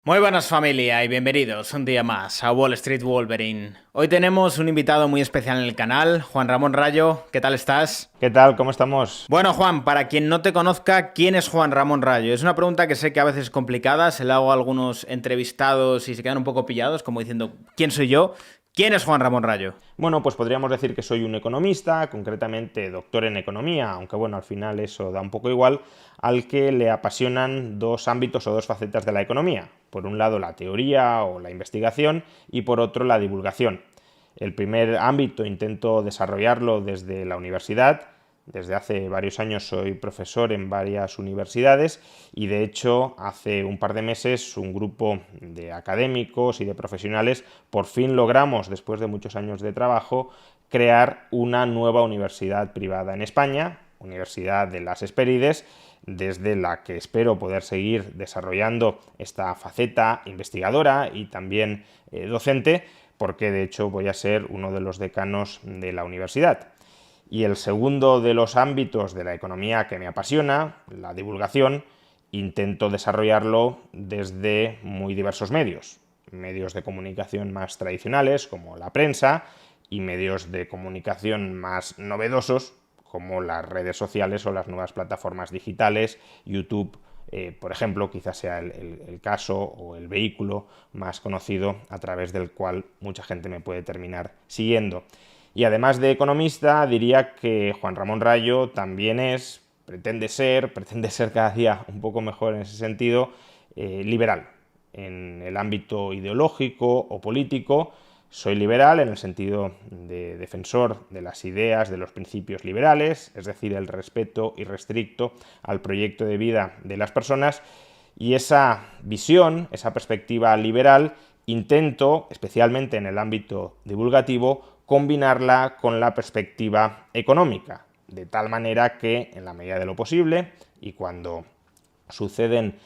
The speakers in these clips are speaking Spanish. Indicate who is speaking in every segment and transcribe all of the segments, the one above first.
Speaker 1: Muy buenas familia y bienvenidos un día más a Wall Street Wolverine. Hoy tenemos un invitado muy especial en el canal, Juan Ramón Rayo. ¿Qué tal estás?
Speaker 2: ¿Qué tal? ¿Cómo estamos?
Speaker 1: Bueno, Juan, para quien no te conozca, ¿quién es Juan Ramón Rayo? Es una pregunta que sé que a veces es complicada, se la hago a algunos entrevistados y se quedan un poco pillados, como diciendo, ¿quién soy yo? ¿Quién es Juan Ramón Rayo?
Speaker 2: Bueno, pues podríamos decir que soy un economista, concretamente doctor en economía, aunque bueno, al final eso da un poco igual, al que le apasionan dos ámbitos o dos facetas de la economía. Por un lado la teoría o la investigación y por otro la divulgación. El primer ámbito intento desarrollarlo desde la universidad. Desde hace varios años soy profesor en varias universidades y de hecho hace un par de meses un grupo de académicos y de profesionales por fin logramos, después de muchos años de trabajo, crear una nueva universidad privada en España, Universidad de las Hespérides, desde la que espero poder seguir desarrollando esta faceta investigadora y también docente, porque de hecho voy a ser uno de los decanos de la universidad. Y el segundo de los ámbitos de la economía que me apasiona, la divulgación, intento desarrollarlo desde muy diversos medios. Medios de comunicación más tradicionales, como la prensa, y medios de comunicación más novedosos, como las redes sociales o las nuevas plataformas digitales, YouTube, por ejemplo, quizás sea el caso o el vehículo más conocido a través del cual mucha gente me puede terminar siguiendo. Y además de economista, diría que Juan Ramón Rayo también pretende ser cada día un poco mejor en ese sentido, liberal. En el ámbito ideológico o político, soy liberal en el sentido de defensor de las ideas, de los principios liberales, es decir, el respeto irrestricto al proyecto de vida de las personas, y esa visión, esa perspectiva liberal, intento, especialmente en el ámbito divulgativo, combinarla con la perspectiva económica, de tal manera que, en la medida de lo posible, y cuando suceden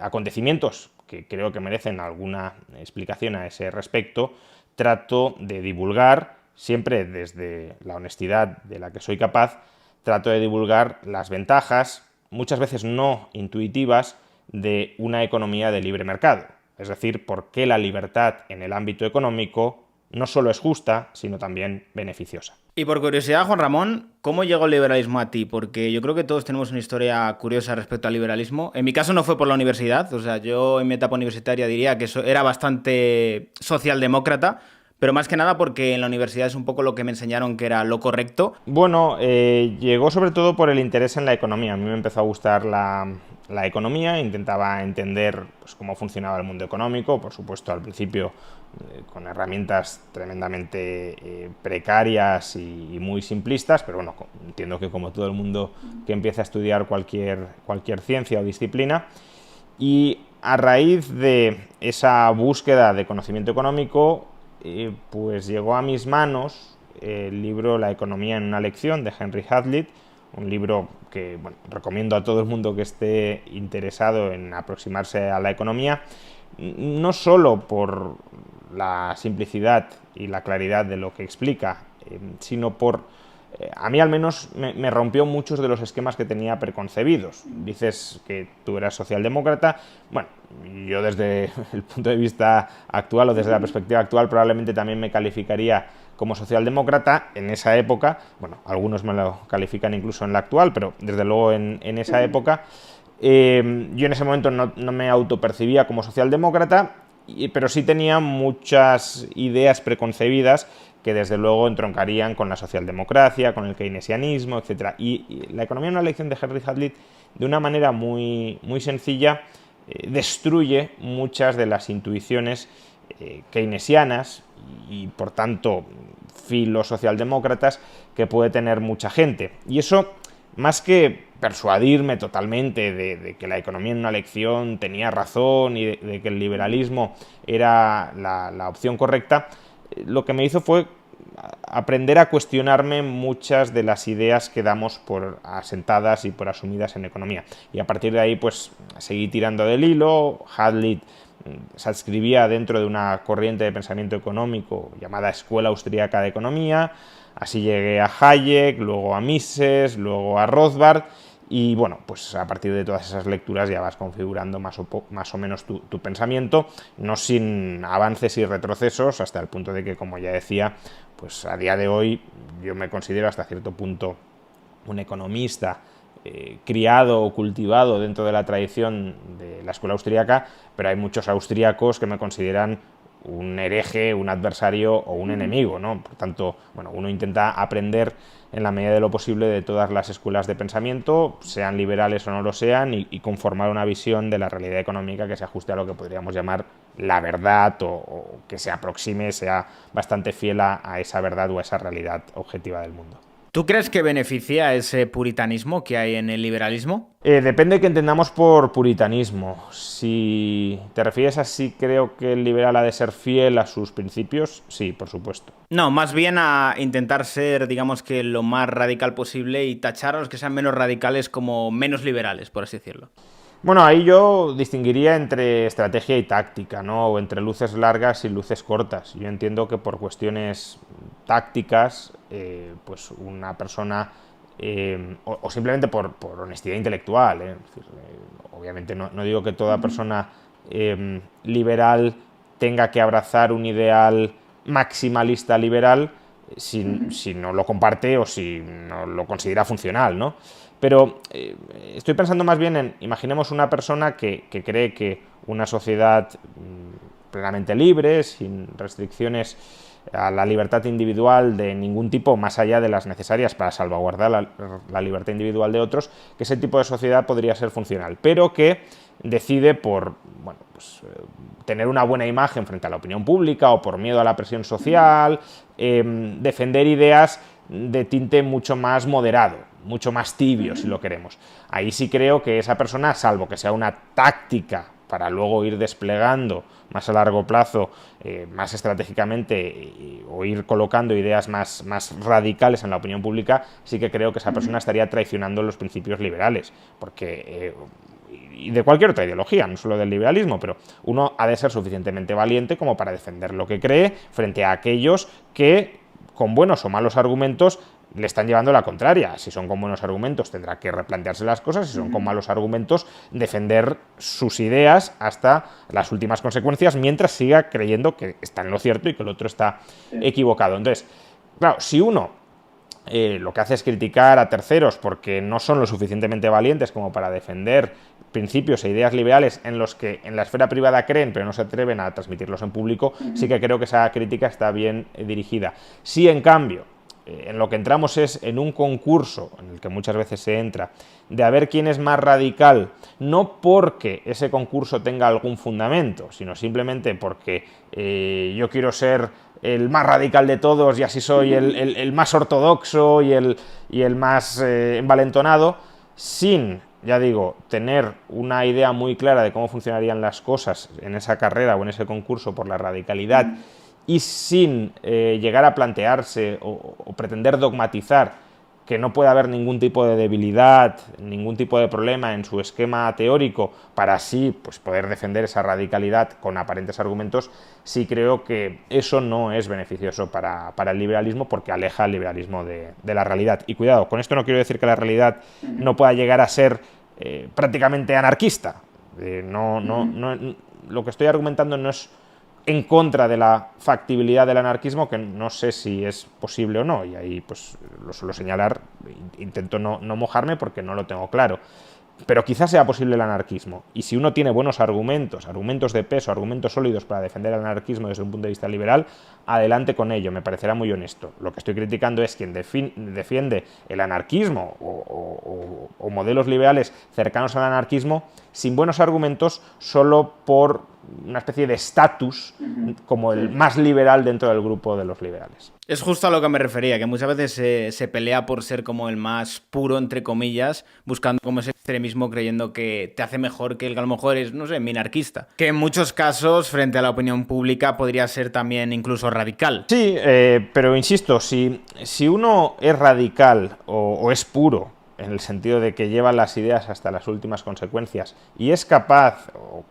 Speaker 2: acontecimientos que creo que merecen alguna explicación a ese respecto, trato de divulgar, siempre desde la honestidad de la que soy capaz, trato de divulgar las ventajas, muchas veces no intuitivas, de una economía de libre mercado. Es decir, por qué la libertad en el ámbito económico no solo es justa, sino también beneficiosa.
Speaker 1: Y por curiosidad, Juan Ramón, ¿cómo llegó el liberalismo a ti? Porque yo creo que todos tenemos una historia curiosa respecto al liberalismo. En mi caso no fue por la universidad, o sea, yo en mi etapa universitaria diría que era bastante socialdemócrata, pero más que nada porque en la universidad es un poco lo que me enseñaron que era lo correcto.
Speaker 2: Bueno, llegó sobre todo por el interés en la economía. A mí me empezó a gustar la economía, intentaba entender pues, cómo funcionaba el mundo económico, por supuesto al principio con herramientas tremendamente precarias y muy simplistas, pero bueno, entiendo que como todo el mundo que empieza a estudiar cualquier ciencia o disciplina, y a raíz de esa búsqueda de conocimiento económico, pues llegó a mis manos el libro La economía en una lección de Henry Hazlitt, un libro que bueno, recomiendo a todo el mundo que esté interesado en aproximarse a la economía, no solo por la simplicidad y la claridad de lo que explica, sino por, a mí al menos, me rompió muchos de los esquemas que tenía preconcebidos. Dices que tú eras socialdemócrata, bueno, yo desde el punto de vista actual o desde la perspectiva actual probablemente también me calificaría como socialdemócrata en esa época, bueno, algunos me lo califican incluso en la actual, pero desde luego en esa época, yo en ese momento no me autopercibía como socialdemócrata, pero sí tenía muchas ideas preconcebidas que desde luego entroncarían con la socialdemocracia, con el keynesianismo, etc. Y la economía en una lección de Henry Hazlitt, de una manera muy, muy sencilla, destruye muchas de las intuiciones keynesianas y por tanto filosocialdemócratas que puede tener mucha gente. Y eso, más que persuadirme totalmente de que la economía en una lección tenía razón y de que el liberalismo era la opción correcta, lo que me hizo fue aprender a cuestionarme muchas de las ideas que damos por asentadas y por asumidas en economía. Y a partir de ahí, pues, seguí tirando del hilo. Hazlitt se adscribía dentro de una corriente de pensamiento económico llamada Escuela Austríaca de Economía. Así llegué a Hayek, luego a Mises, luego a Rothbard, Y bueno, pues a partir de todas esas lecturas ya vas configurando más o menos tu pensamiento, no sin avances y retrocesos, hasta el punto de que, como ya decía, pues a día de hoy yo me considero hasta cierto punto un economista criado o cultivado dentro de la tradición de la escuela austríaca, pero hay muchos austríacos que me consideran un hereje, un adversario o un enemigo, ¿no? Por tanto, bueno, uno intenta aprender en la medida de lo posible de todas las escuelas de pensamiento, sean liberales o no lo sean, y conformar una visión de la realidad económica que se ajuste a lo que podríamos llamar la verdad o que se aproxime, sea bastante fiel a esa verdad o a esa realidad objetiva del mundo.
Speaker 1: ¿Tú crees que beneficia ese puritanismo que hay en el liberalismo?
Speaker 2: Depende de qué entendamos por puritanismo. Si te refieres a si creo que el liberal ha de ser fiel a sus principios, sí, por supuesto.
Speaker 1: No, más bien a intentar ser, digamos que lo más radical posible y tachar a los que sean menos radicales como menos liberales, por así decirlo.
Speaker 2: Bueno, ahí yo distinguiría entre estrategia y táctica, ¿no? O entre luces largas y luces cortas. Yo entiendo que por cuestiones tácticas, pues una persona, o simplemente por honestidad intelectual, es decir, obviamente no digo que toda persona liberal tenga que abrazar un ideal maximalista liberal si no lo comparte o si no lo considera funcional, ¿no? Pero estoy pensando más bien en, imaginemos una persona que cree que una sociedad plenamente libre, sin restricciones a la libertad individual de ningún tipo, más allá de las necesarias para salvaguardar la libertad individual de otros, que ese tipo de sociedad podría ser funcional, pero que decide por, bueno, pues, tener una buena imagen frente a la opinión pública o por miedo a la presión social, defender ideas de tinte mucho más moderado, mucho más tibio, si lo queremos. Ahí sí creo que esa persona, salvo que sea una táctica para luego ir desplegando más a largo plazo, más estratégicamente, o ir colocando ideas más radicales en la opinión pública, sí que creo que esa persona estaría traicionando los principios liberales, porque y de cualquier otra ideología, no solo del liberalismo, pero uno ha de ser suficientemente valiente como para defender lo que cree frente a aquellos que, con buenos o malos argumentos, le están llevando la contraria. Si son con buenos argumentos, tendrá que replantearse las cosas. Si son con malos argumentos, defender sus ideas hasta las últimas consecuencias, mientras siga creyendo que está en lo cierto y que el otro está equivocado. Entonces, claro, si uno lo que hace es criticar a terceros porque no son lo suficientemente valientes como para defender principios e ideas liberales en los que en la esfera privada creen pero no se atreven a transmitirlos en público, sí que creo que esa crítica está bien dirigida. Si en cambio en lo que entramos es en un concurso, en el que muchas veces se entra, de a ver quién es más radical, no porque ese concurso tenga algún fundamento, sino simplemente porque yo quiero ser el más radical de todos y así soy el más ortodoxo y el más envalentonado, sin, ya digo, tener una idea muy clara de cómo funcionarían las cosas en esa carrera o en ese concurso por la radicalidad, y sin llegar a plantearse o pretender dogmatizar que no puede haber ningún tipo de debilidad, ningún tipo de problema en su esquema teórico para así pues, poder defender esa radicalidad con aparentes argumentos, sí creo que eso no es beneficioso para el liberalismo, porque aleja al liberalismo de la realidad. Y cuidado, con esto no quiero decir que la realidad no pueda llegar a ser prácticamente anarquista. Lo que estoy argumentando no es en contra de la factibilidad del anarquismo, que no sé si es posible o no, y ahí pues lo suelo señalar, intento no mojarme porque no lo tengo claro, pero quizás sea posible el anarquismo, y si uno tiene buenos argumentos de peso, argumentos sólidos para defender el anarquismo desde un punto de vista liberal, adelante con ello, me parecerá muy honesto. Lo que estoy criticando es quien defiende el anarquismo o modelos liberales cercanos al anarquismo sin buenos argumentos, solo por una especie de estatus como el más liberal dentro del grupo de los liberales.
Speaker 1: Es justo a lo que me refería, que muchas veces se pelea por ser como el más puro, entre comillas, buscando como ese extremismo, creyendo que te hace mejor que el que a lo mejor es, no sé, minarquista. Que en muchos casos, frente a la opinión pública, podría ser también incluso radical.
Speaker 2: Sí, pero insisto, si uno es radical o es puro, en el sentido de que lleva las ideas hasta las últimas consecuencias, y es capaz, o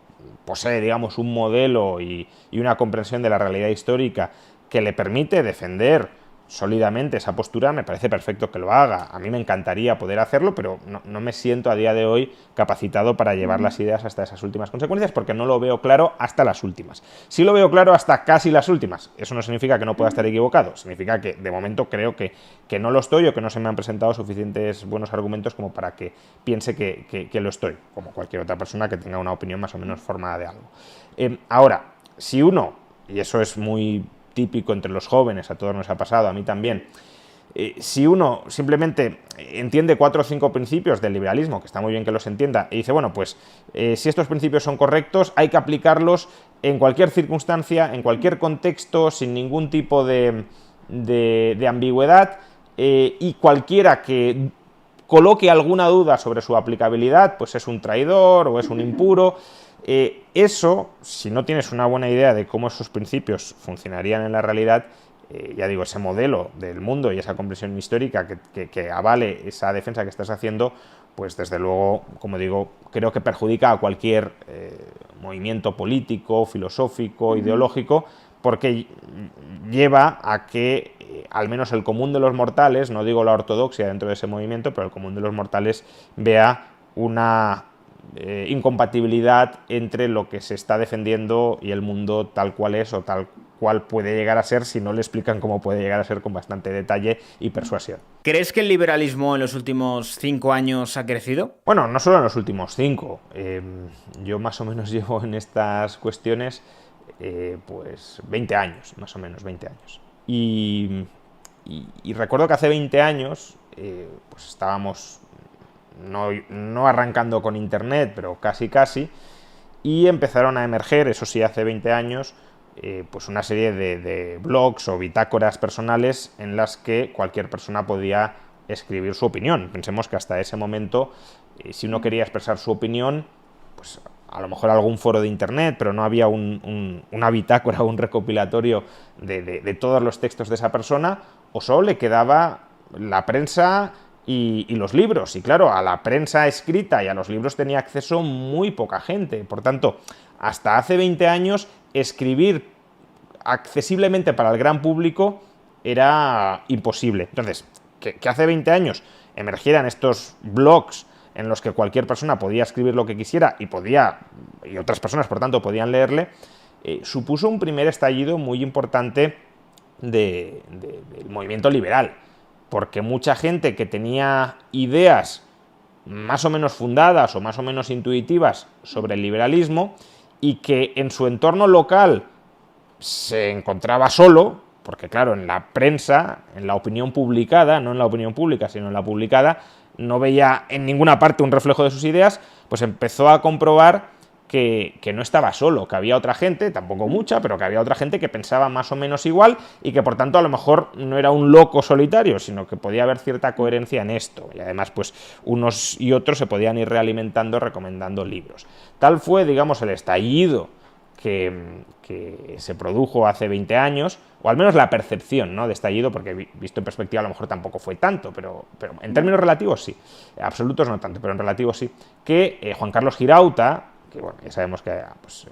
Speaker 2: posee, digamos, un modelo y una comprensión de la realidad histórica que le permite defender sólidamente esa postura, me parece perfecto que lo haga. A mí me encantaría poder hacerlo, pero no me siento a día de hoy capacitado para llevar las ideas hasta esas últimas consecuencias, porque no lo veo claro hasta las últimas. Sí lo veo claro hasta casi las últimas. Eso no significa que no pueda estar equivocado, significa que de momento creo que no lo estoy, o que no se me han presentado suficientes buenos argumentos como para que piense que lo estoy, como cualquier otra persona que tenga una opinión más o menos formada de algo. Ahora, si uno, y eso es muy típico entre los jóvenes, a todos nos ha pasado, a mí también, si uno simplemente entiende 4 o 5 principios del liberalismo, que está muy bien que los entienda, y dice, bueno, pues si estos principios son correctos, hay que aplicarlos en cualquier circunstancia, en cualquier contexto, sin ningún tipo de ambigüedad, y cualquiera que coloque alguna duda sobre su aplicabilidad, pues es un traidor o es un impuro. Eso, si no tienes una buena idea de cómo esos principios funcionarían en la realidad, ya digo, ese modelo del mundo y esa comprensión histórica que avale esa defensa que estás haciendo, pues desde luego, como digo, creo que perjudica a cualquier movimiento político, filosófico, ideológico, porque lleva a que al menos el común de los mortales, no digo la ortodoxia dentro de ese movimiento, pero el común de los mortales vea una incompatibilidad entre lo que se está defendiendo y el mundo tal cual es o tal cual puede llegar a ser, si no le explican cómo puede llegar a ser con bastante detalle y persuasión.
Speaker 1: ¿Crees que el liberalismo en los últimos 5 años ha crecido?
Speaker 2: Bueno, no solo en los últimos 5. Yo más o menos llevo en estas cuestiones pues 20 años, más o menos 20 años. Y recuerdo que hace 20 años pues estábamos no arrancando con internet, pero casi, y empezaron a emerger, eso sí, hace 20 años, pues una serie de blogs o bitácoras personales en las que cualquier persona podía escribir su opinión. Pensemos que hasta ese momento, si uno quería expresar su opinión, pues a lo mejor algún foro de internet, pero no había una bitácora o un recopilatorio de todos los textos de esa persona, o solo le quedaba la prensa y los libros. Y claro, a la prensa escrita y a los libros tenía acceso muy poca gente. Por tanto, hasta hace 20 años, escribir accesiblemente para el gran público era imposible. Entonces, que hace 20 años emergieran estos blogs en los que cualquier persona podía escribir lo que quisiera y otras personas, por tanto, podían leerle, supuso un primer estallido muy importante del movimiento liberal, porque mucha gente que tenía ideas más o menos fundadas o más o menos intuitivas sobre el liberalismo y que en su entorno local se encontraba solo, porque claro, en la prensa, en la opinión publicada, no en la opinión pública, sino en la publicada, no veía en ninguna parte un reflejo de sus ideas, pues empezó a comprobar que no estaba solo, que había otra gente, tampoco mucha, pero que había otra gente que pensaba más o menos igual y que por tanto a lo mejor no era un loco solitario, sino que podía haber cierta coherencia en esto. Y además pues unos y otros se podían ir realimentando recomendando libros. Tal fue, digamos, el estallido que se produjo hace 20 años, o al menos la percepción, ¿no?, de estallido, porque visto en perspectiva a lo mejor tampoco fue tanto, pero en términos relativos sí, absolutos no tanto, pero en relativos sí, que Juan Carlos Girauta, que bueno, ya sabemos que pues,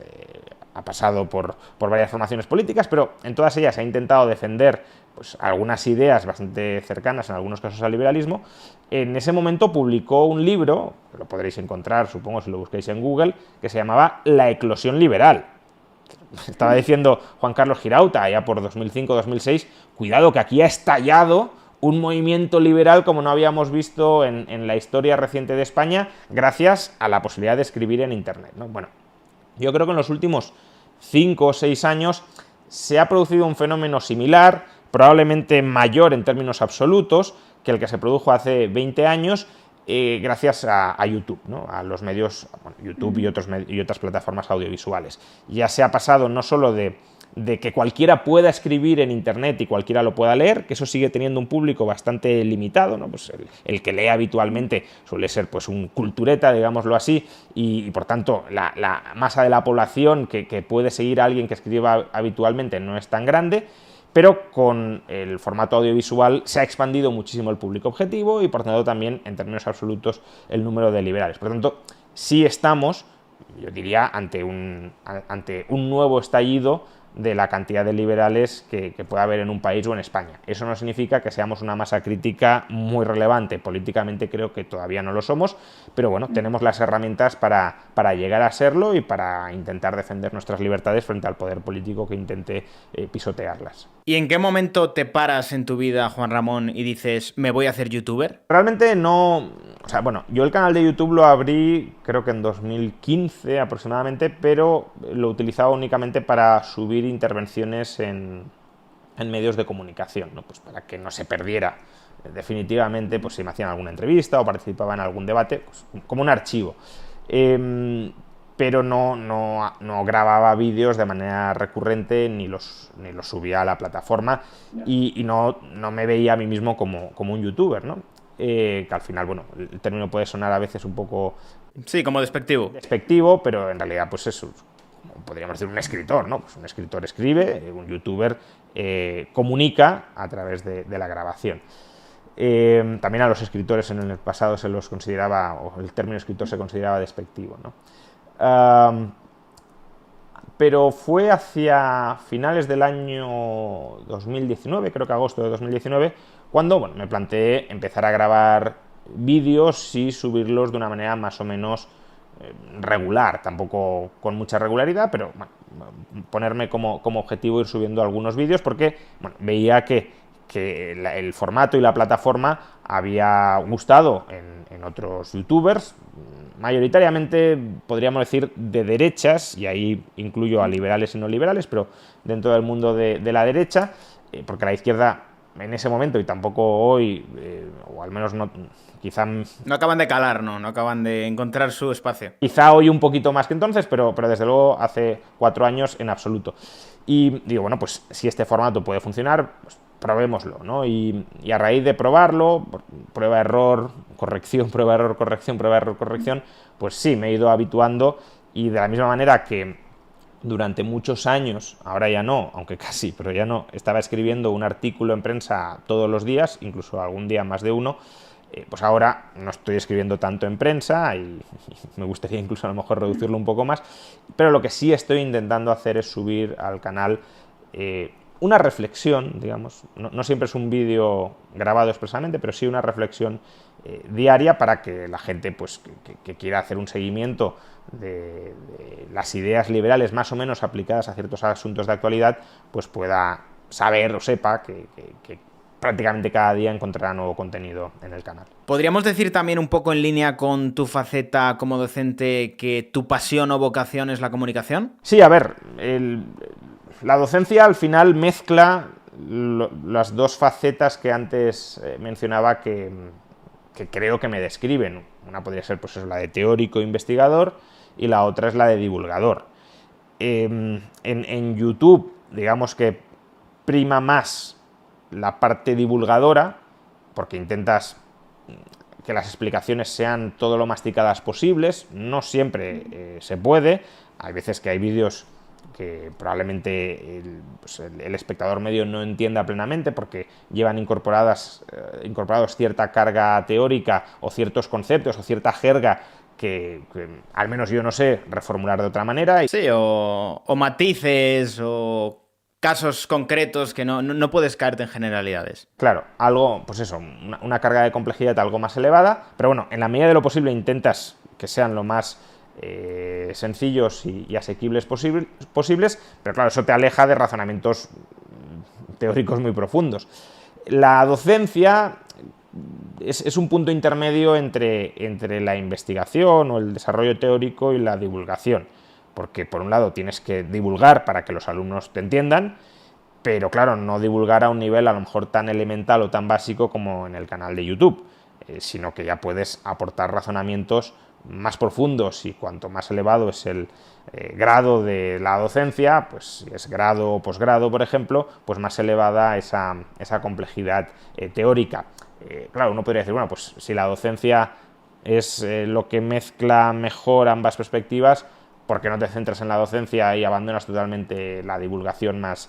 Speaker 2: ha pasado por varias formaciones políticas, pero en todas ellas ha intentado defender pues, algunas ideas bastante cercanas, en algunos casos al liberalismo. En ese momento publicó un libro, que lo podréis encontrar, supongo, si lo busquéis en Google, que se llamaba La eclosión liberal. Estaba diciendo Juan Carlos Girauta, allá por 2005-2006, cuidado que aquí ha estallado un movimiento liberal como no habíamos visto en la historia reciente de España, gracias a la posibilidad de escribir en internet, ¿no? Bueno, yo creo que en los últimos 5 o 6 años se ha producido un fenómeno similar, probablemente mayor en términos absolutos que el que se produjo hace 20 años, gracias a YouTube, ¿no?, a los medios, bueno, YouTube y otras plataformas audiovisuales. Ya se ha pasado no solo de que cualquiera pueda escribir en internet y cualquiera lo pueda leer, que eso sigue teniendo un público bastante limitado, ¿no? Pues el que lee habitualmente suele ser pues un cultureta, digámoslo así, y por tanto la masa de la población que puede seguir a alguien que escriba habitualmente no es tan grande, pero con el formato audiovisual se ha expandido muchísimo el público objetivo y por tanto también en términos absolutos el número de liberales. Por tanto, sí estamos, yo diría, ante un nuevo estallido de la cantidad de liberales que pueda haber en un país o en España. Eso no significa que seamos una masa crítica muy relevante. Políticamente creo que todavía no lo somos, pero bueno, tenemos las herramientas para llegar a serlo y para intentar defender nuestras libertades frente al poder político que intente pisotearlas.
Speaker 1: ¿Y en qué momento te paras en tu vida, Juan Ramón, y dices, me voy a hacer youtuber?
Speaker 2: Realmente no... O sea, bueno, yo el canal de YouTube lo abrí creo que en 2015 aproximadamente, pero lo utilizaba únicamente para subir intervenciones en medios de comunicación, ¿no? Pues para que no se perdiera definitivamente, pues si me hacían alguna entrevista o participaba en algún debate, pues, como un archivo. Pero no grababa vídeos de manera recurrente ni los subía a la plataforma y no me veía a mí mismo como un youtuber, ¿no? Que al final, bueno, el término puede sonar a veces un poco...
Speaker 1: Sí, como despectivo.
Speaker 2: Despectivo, pero en realidad pues eso, podríamos decir un escritor, ¿no? Pues un escritor escribe, un youtuber comunica a través de la grabación. También a los escritores en el pasado se los consideraba, o el término escritor se consideraba despectivo, ¿no? Pero fue hacia finales del año 2019, creo que agosto de 2019, cuando bueno, me planteé empezar a grabar vídeos y subirlos de una manera más o menos regular, tampoco con mucha regularidad, pero bueno, ponerme como objetivo ir subiendo algunos vídeos porque bueno, veía que el formato y la plataforma había gustado en otros youtubers, mayoritariamente podríamos decir de derechas, y ahí incluyo a liberales y no liberales, pero dentro del mundo de la derecha, porque la izquierda en ese momento y tampoco hoy, o al menos no, quizá...
Speaker 1: No acaban de calar, ¿no? No acaban de encontrar su espacio.
Speaker 2: Quizá hoy un poquito más que entonces, pero desde luego hace 4 años en absoluto. Y digo, bueno, pues si este formato puede funcionar, pues probémoslo, ¿no? Y a raíz de probarlo, prueba, error, corrección, prueba, error, corrección, prueba, error, corrección, pues sí, me he ido habituando y de la misma manera que durante muchos años, ahora ya no, aunque casi, pero ya no, estaba escribiendo un artículo en prensa todos los días, incluso algún día más de uno, pues ahora no estoy escribiendo tanto en prensa y me gustaría incluso a lo mejor reducirlo un poco más, pero lo que sí estoy intentando hacer es subir al canal una reflexión, digamos, no siempre es un vídeo grabado expresamente, pero sí una reflexión diaria para que la gente pues, que quiera hacer un seguimiento de las ideas liberales más o menos aplicadas a ciertos asuntos de actualidad, pues pueda saber o sepa que prácticamente cada día encontrará nuevo contenido en el canal.
Speaker 1: ¿Podríamos decir también un poco en línea con tu faceta como docente que tu pasión o vocación es la comunicación?
Speaker 2: Sí, a ver, la docencia al final mezcla las dos facetas que antes mencionaba que creo que me describen. Una podría ser pues eso, la de teórico investigador y la otra es la de divulgador. En YouTube, digamos que prima más la parte divulgadora, porque intentas que las explicaciones sean todo lo masticadas posibles, no siempre se puede, hay veces que hay vídeos que probablemente el espectador medio no entienda plenamente porque llevan incorporados cierta carga teórica o ciertos conceptos o cierta jerga que al menos yo no sé reformular de otra manera.
Speaker 1: Sí, o matices o casos concretos que no puedes caerte en generalidades.
Speaker 2: Claro, algo, pues eso, una carga de complejidad algo más elevada, pero bueno, en la medida de lo posible intentas que sean lo más sencillos y asequibles posibles, pero claro, eso te aleja de razonamientos teóricos muy profundos. La docencia es un punto intermedio entre la investigación o el desarrollo teórico y la divulgación, porque por un lado tienes que divulgar para que los alumnos te entiendan, pero claro, no divulgar a un nivel a lo mejor tan elemental o tan básico como en el canal de YouTube, sino que ya puedes aportar razonamientos más profundos y cuanto más elevado es el grado de la docencia, pues si es grado o posgrado, por ejemplo, pues más elevada esa complejidad teórica. Claro, uno podría decir, bueno, pues si la docencia es lo que mezcla mejor ambas perspectivas, ¿por qué no te centras en la docencia y abandonas totalmente la divulgación más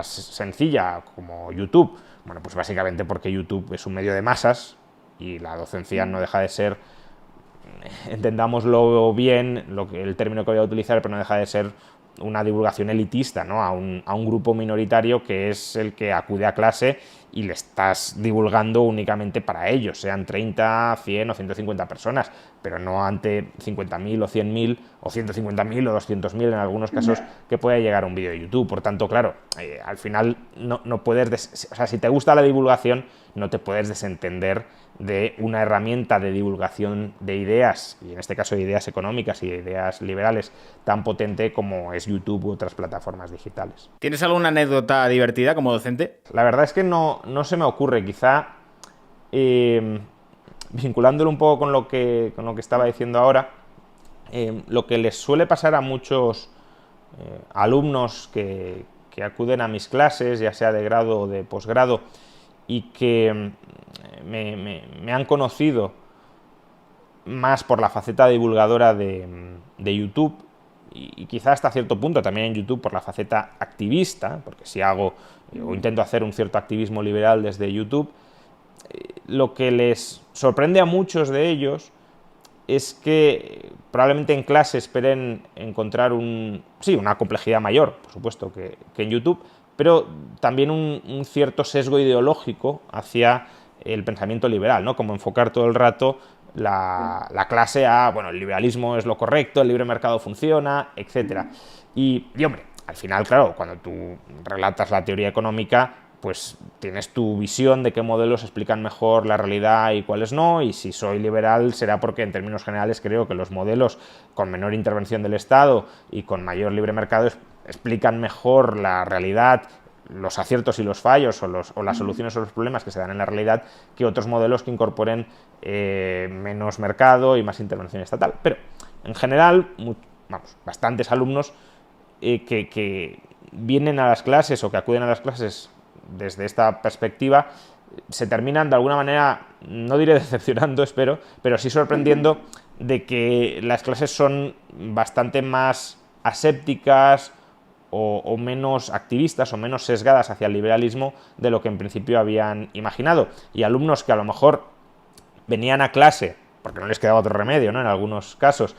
Speaker 2: sencilla como YouTube? Bueno, pues básicamente porque YouTube es un medio de masas y la docencia no deja de ser, entendámoslo bien, el término que voy a utilizar, pero no deja de ser una divulgación elitista, ¿no? A un grupo minoritario que es el que acude a clase y le estás divulgando únicamente para ellos, sean 30, 100 o 150 personas, pero no ante 50.000 o 100.000 o 150.000 o 200.000 en algunos casos que pueda llegar a un vídeo de YouTube. Por tanto, claro, al final no puedes, o sea, si te gusta la divulgación, no te puedes desentender de una herramienta de divulgación de ideas, y en este caso de ideas económicas y de ideas liberales, tan potente como es YouTube u otras plataformas digitales.
Speaker 1: ¿Tienes alguna anécdota divertida como docente?
Speaker 2: La verdad es que no se me ocurre, quizá vinculándolo un poco con lo que estaba diciendo ahora, lo que les suele pasar a muchos alumnos que acuden a mis clases, ya sea de grado o de posgrado, y que me han conocido más por la faceta divulgadora de YouTube, y quizá hasta cierto punto también en YouTube por la faceta activista, porque si hago o intento hacer un cierto activismo liberal desde YouTube, lo que les sorprende a muchos de ellos es que probablemente en clase esperen encontrar una complejidad mayor, por supuesto, que en YouTube, pero también un cierto sesgo ideológico hacia el pensamiento liberal, ¿no? Como enfocar todo el rato la clase a, bueno, el liberalismo es lo correcto, el libre mercado funciona, etc. Y hombre, al final, claro, cuando tú relatas la teoría económica, pues tienes tu visión de qué modelos explican mejor la realidad y cuáles no, y si soy liberal será porque en términos generales creo que los modelos con menor intervención del Estado y con mayor libre mercado explican mejor la realidad, los aciertos y los fallos o las soluciones a los problemas que se dan en la realidad, que otros modelos que incorporen menos mercado y más intervención estatal. Pero en general, bastantes alumnos que vienen a las clases o que acuden a las clases desde esta perspectiva se terminan de alguna manera, no diré decepcionando, espero, pero sí sorprendiendo de que las clases son bastante más asépticas o menos activistas o menos sesgadas hacia el liberalismo de lo que en principio habían imaginado. Y alumnos que a lo mejor venían a clase, porque no les quedaba otro remedio, ¿no?, en algunos casos,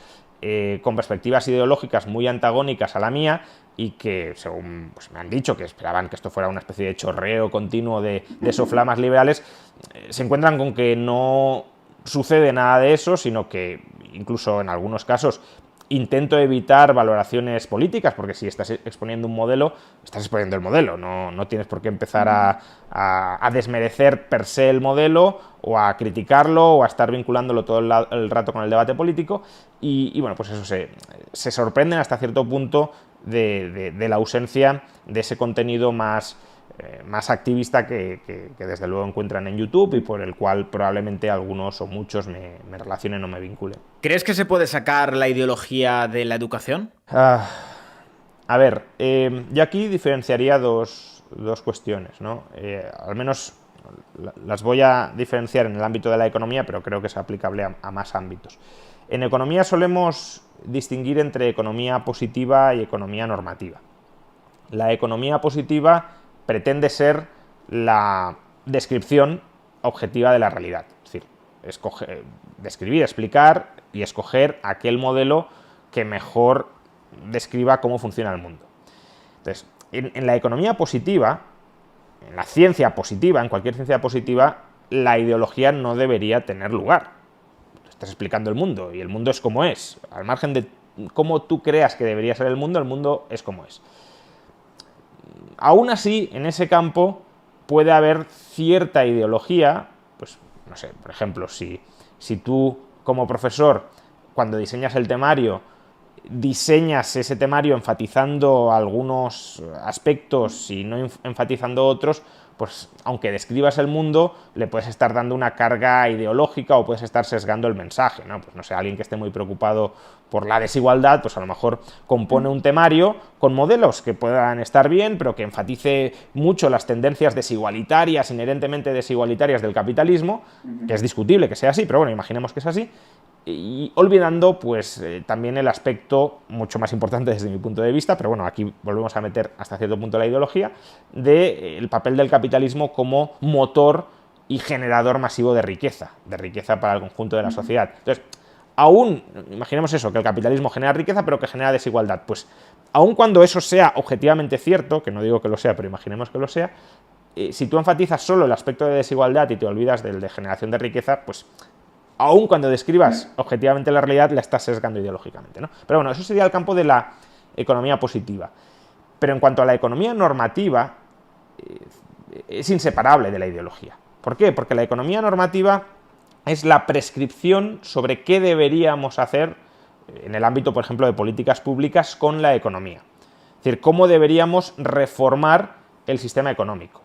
Speaker 2: con perspectivas ideológicas muy antagónicas a la mía, y que, según pues, me han dicho, que esperaban que esto fuera una especie de chorreo continuo de soflamas liberales, se encuentran con que no sucede nada de eso, sino que incluso en algunos casos intento evitar valoraciones políticas, porque si estás exponiendo un modelo, estás exponiendo el modelo, no tienes por qué empezar a desmerecer per se el modelo, o a criticarlo, o a estar vinculándolo todo el rato con el debate político, y bueno, pues eso se sorprenden hasta cierto punto de la ausencia de ese contenido más activista que desde luego encuentran en YouTube, y por el cual probablemente algunos o muchos me relacionen o me vinculen.
Speaker 1: ¿Crees que se puede sacar la ideología de la educación?
Speaker 2: A ver, yo aquí diferenciaría dos cuestiones, ¿no? Al menos las voy a diferenciar en el ámbito de la economía, pero creo que es aplicable a más ámbitos. En economía solemos distinguir entre economía positiva y economía normativa. La economía positiva pretende ser la descripción objetiva de la realidad, es decir, describir, explicar y escoger aquel modelo que mejor describa cómo funciona el mundo. Entonces, en la economía positiva, en la ciencia positiva, en cualquier ciencia positiva, la ideología no debería tener lugar. Estás explicando el mundo y el mundo es como es. Al margen de cómo tú creas que debería ser el mundo es como es. Aún así, en ese campo puede haber cierta ideología, pues no sé, por ejemplo, si tú como profesor, cuando diseñas el temario, diseñas ese temario enfatizando algunos aspectos y no enfatizando otros, pues aunque describas el mundo, le puedes estar dando una carga ideológica o puedes estar sesgando el mensaje, ¿no? Pues no sé, alguien que esté muy preocupado por la desigualdad, pues a lo mejor compone un temario con modelos que puedan estar bien, pero que enfatice mucho las tendencias desigualitarias, inherentemente desigualitarias del capitalismo, que es discutible que sea así, pero bueno, imaginemos que es así, y olvidando pues también el aspecto mucho más importante desde mi punto de vista, pero bueno, aquí volvemos a meter hasta cierto punto la ideología, del papel del capitalismo como motor y generador masivo de riqueza para el conjunto de la sociedad. Entonces, aún, imaginemos eso, que el capitalismo genera riqueza, pero que genera desigualdad. Pues, aun cuando eso sea objetivamente cierto, que no digo que lo sea, pero imaginemos que lo sea, si tú enfatizas solo el aspecto de desigualdad y te olvidas del de generación de riqueza, pues, aun cuando describas objetivamente la realidad, la estás sesgando ideológicamente, ¿no? Pero bueno, eso sería el campo de la economía positiva. Pero en cuanto a la economía normativa, es inseparable de la ideología. ¿Por qué? Porque la economía normativa es la prescripción sobre qué deberíamos hacer en el ámbito, por ejemplo, de políticas públicas con la economía. Es decir, cómo deberíamos reformar el sistema económico.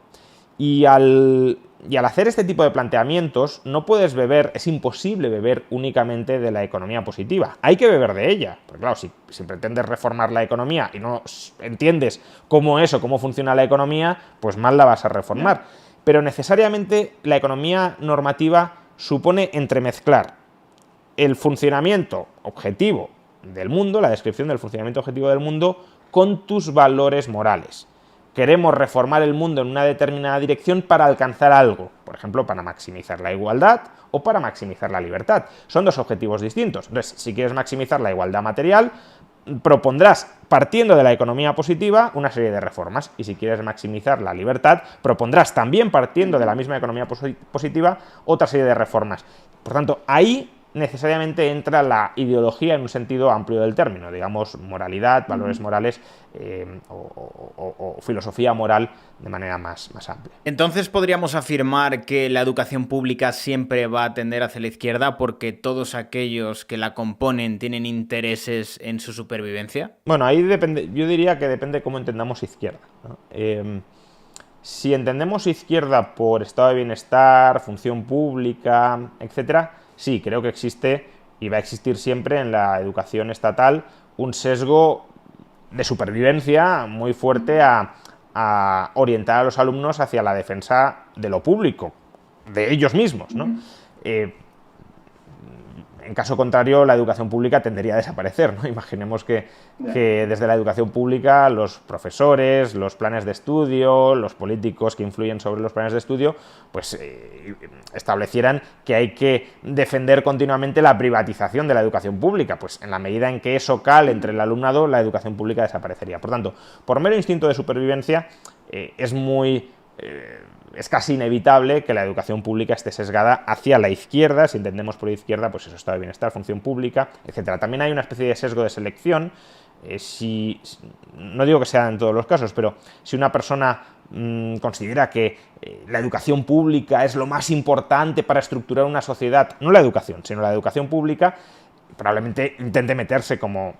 Speaker 2: Y al hacer este tipo de planteamientos, no puedes beber, es imposible beber únicamente de la economía positiva. Hay que beber de ella. Porque claro, si pretendes reformar la economía y no entiendes cómo es o cómo funciona la economía, pues mal la vas a reformar. Pero necesariamente la economía normativa supone entremezclar el funcionamiento objetivo del mundo, la descripción del funcionamiento objetivo del mundo, con tus valores morales. Queremos reformar el mundo en una determinada dirección para alcanzar algo, por ejemplo, para maximizar la igualdad o para maximizar la libertad. Son dos objetivos distintos. Entonces, si quieres maximizar la igualdad material, propondrás, partiendo de la economía positiva, una serie de reformas. Y si quieres maximizar la libertad, propondrás también, partiendo de la misma economía positiva, otra serie de reformas. Por tanto, ahí necesariamente entra la ideología en un sentido amplio del término, digamos, moralidad, valores morales o filosofía moral de manera más amplia.
Speaker 1: Entonces, ¿podríamos afirmar que la educación pública siempre va a tender hacia la izquierda porque todos aquellos que la componen tienen intereses en su supervivencia?
Speaker 2: Bueno, ahí depende, yo diría que depende cómo entendamos izquierda, ¿no? Si entendemos izquierda por estado de bienestar, función pública, etcétera, sí, creo que existe y va a existir siempre en la educación estatal un sesgo de supervivencia muy fuerte a orientar a los alumnos hacia la defensa de lo público, de ellos mismos, ¿no? En caso contrario, la educación pública tendería a desaparecer, ¿no? Imaginemos que desde la educación pública los profesores, los planes de estudio, los políticos que influyen sobre los planes de estudio, pues establecieran que hay que defender continuamente la privatización de la educación pública. Pues en la medida en que eso cale entre el alumnado, la educación pública desaparecería. Por tanto, por mero instinto de supervivencia, es casi inevitable que la educación pública esté sesgada hacia la izquierda. Si entendemos por izquierda, pues eso, estado de bienestar, función pública, etcétera. También hay una especie de sesgo de selección. No digo que sea en todos los casos, pero si una persona considera que la educación pública es lo más importante para estructurar una sociedad, no la educación, sino la educación pública, probablemente intente meterse como,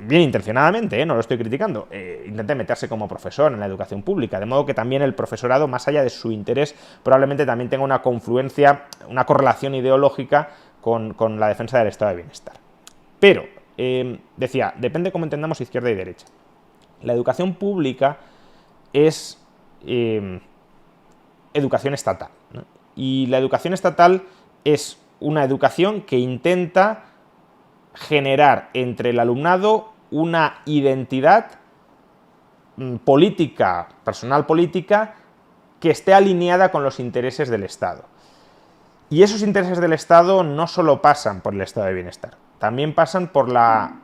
Speaker 2: bien intencionadamente, no lo estoy criticando, intente meterse como profesor en la educación pública, de modo que también el profesorado, más allá de su interés, probablemente también tenga una confluencia, una correlación ideológica con la defensa del estado de bienestar. Pero, decía, depende cómo entendamos izquierda y derecha. La educación pública es educación estatal, ¿no? Y la educación estatal es una educación que intenta generar entre el alumnado una identidad política, personal política, que esté alineada con los intereses del Estado. Y esos intereses del Estado no solo pasan por el estado de bienestar, también pasan por la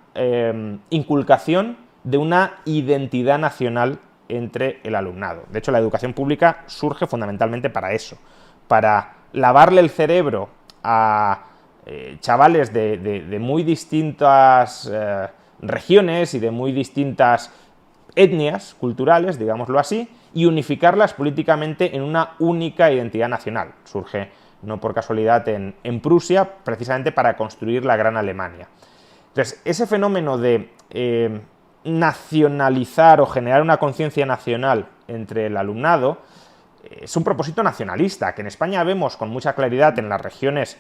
Speaker 2: inculcación de una identidad nacional entre el alumnado. De hecho, la educación pública surge fundamentalmente para eso, para lavarle el cerebro a chavales de muy distintas regiones y de muy distintas etnias culturales, digámoslo así, y unificarlas políticamente en una única identidad nacional. Surge, no por casualidad, en Prusia, precisamente para construir la Gran Alemania. Entonces, ese fenómeno de nacionalizar o generar una conciencia nacional entre el alumnado es un propósito nacionalista, que en España vemos con mucha claridad en las regiones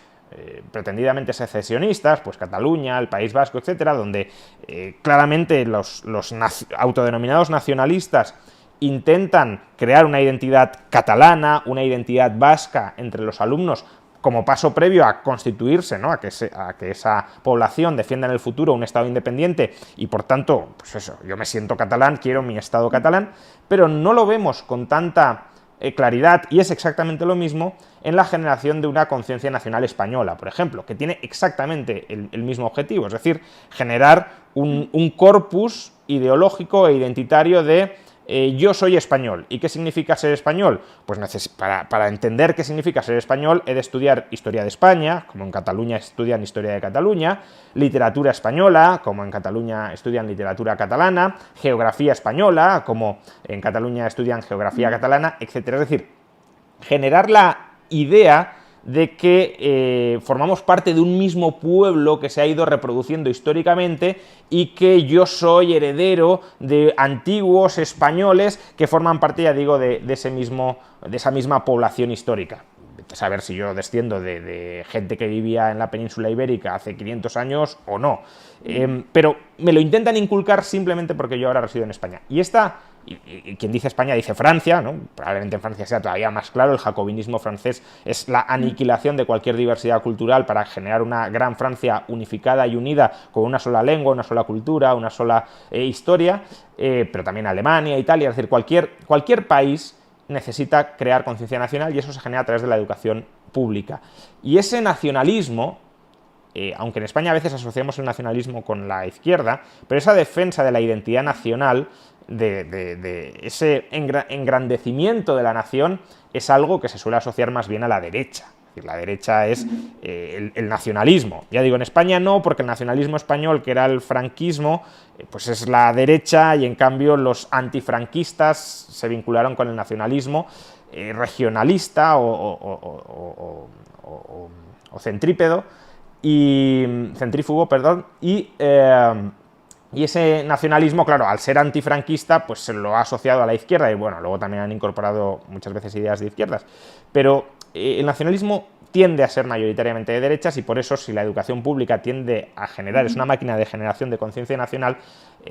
Speaker 2: pretendidamente secesionistas, pues Cataluña, el País Vasco, etcétera, donde claramente los autodenominados nacionalistas intentan crear una identidad catalana, una identidad vasca entre los alumnos como paso previo a constituirse, ¿no? a que esa población defienda en el futuro un Estado independiente y, por tanto, pues eso, yo me siento catalán, quiero mi Estado catalán, pero no lo vemos con tanta claridad, y es exactamente lo mismo en la generación de una conciencia nacional española, por ejemplo, que tiene exactamente el mismo objetivo, es decir, generar un corpus ideológico e identitario de yo soy español. ¿Y qué significa ser español? Pues para entender qué significa ser español he de estudiar historia de España, como en Cataluña estudian historia de Cataluña, literatura española, como en Cataluña estudian literatura catalana, geografía española, como en Cataluña estudian geografía catalana, etc. Es decir, generar la idea de que formamos parte de un mismo pueblo que se ha ido reproduciendo históricamente y que yo soy heredero de antiguos españoles que forman parte, ya digo, de esa misma población histórica. Saber si yo desciendo de gente que vivía en la península ibérica hace 500 años o no. Pero me lo intentan inculcar simplemente porque yo ahora resido en España. Y quien dice España dice Francia, ¿no? Probablemente en Francia sea todavía más claro, el jacobinismo francés es la aniquilación de cualquier diversidad cultural para generar una gran Francia unificada y unida con una sola lengua, una sola cultura, una sola historia, pero también Alemania, Italia, es decir, cualquier país necesita crear conciencia nacional y eso se genera a través de la educación pública. Y ese nacionalismo, aunque en España a veces asociamos el nacionalismo con la izquierda, pero esa defensa de la identidad nacional, de ese engrandecimiento de la nación, es algo que se suele asociar más bien a la derecha. Es decir, la derecha es el nacionalismo. Ya digo, en España no, porque el nacionalismo español, que era el franquismo, pues es la derecha, y en cambio los antifranquistas se vincularon con el nacionalismo regionalista o centrípedo, y centrífugo, perdón, y ese nacionalismo, claro, al ser antifranquista, pues se lo ha asociado a la izquierda, y bueno, luego también han incorporado muchas veces ideas de izquierdas, pero el nacionalismo tiende a ser mayoritariamente de derechas, y por eso, si la educación pública tiende a generar, es una máquina de generación de conciencia nacional,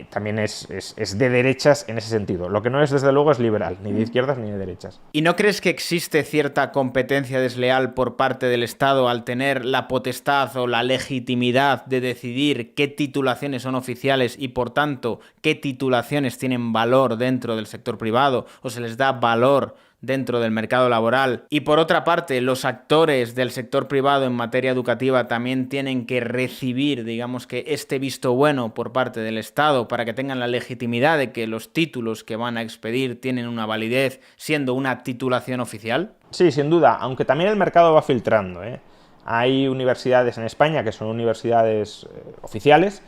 Speaker 2: también es de derechas en ese sentido. Lo que no es, desde luego, es liberal, ni de izquierdas ni de derechas.
Speaker 1: ¿Y no crees que existe cierta competencia desleal por parte del Estado al tener la potestad o la legitimidad de decidir qué titulaciones son oficiales y, por tanto, qué titulaciones tienen valor dentro del sector privado o se les da valor dentro del mercado laboral? Y por otra parte, los actores del sector privado en materia educativa también tienen que recibir, digamos, que este visto bueno por parte del Estado para que tengan la legitimidad de que los títulos que van a expedir tienen una validez, siendo una titulación oficial.
Speaker 2: Sí, sin duda, aunque también el mercado va filtrando, ¿eh? Hay universidades en España que son universidades oficiales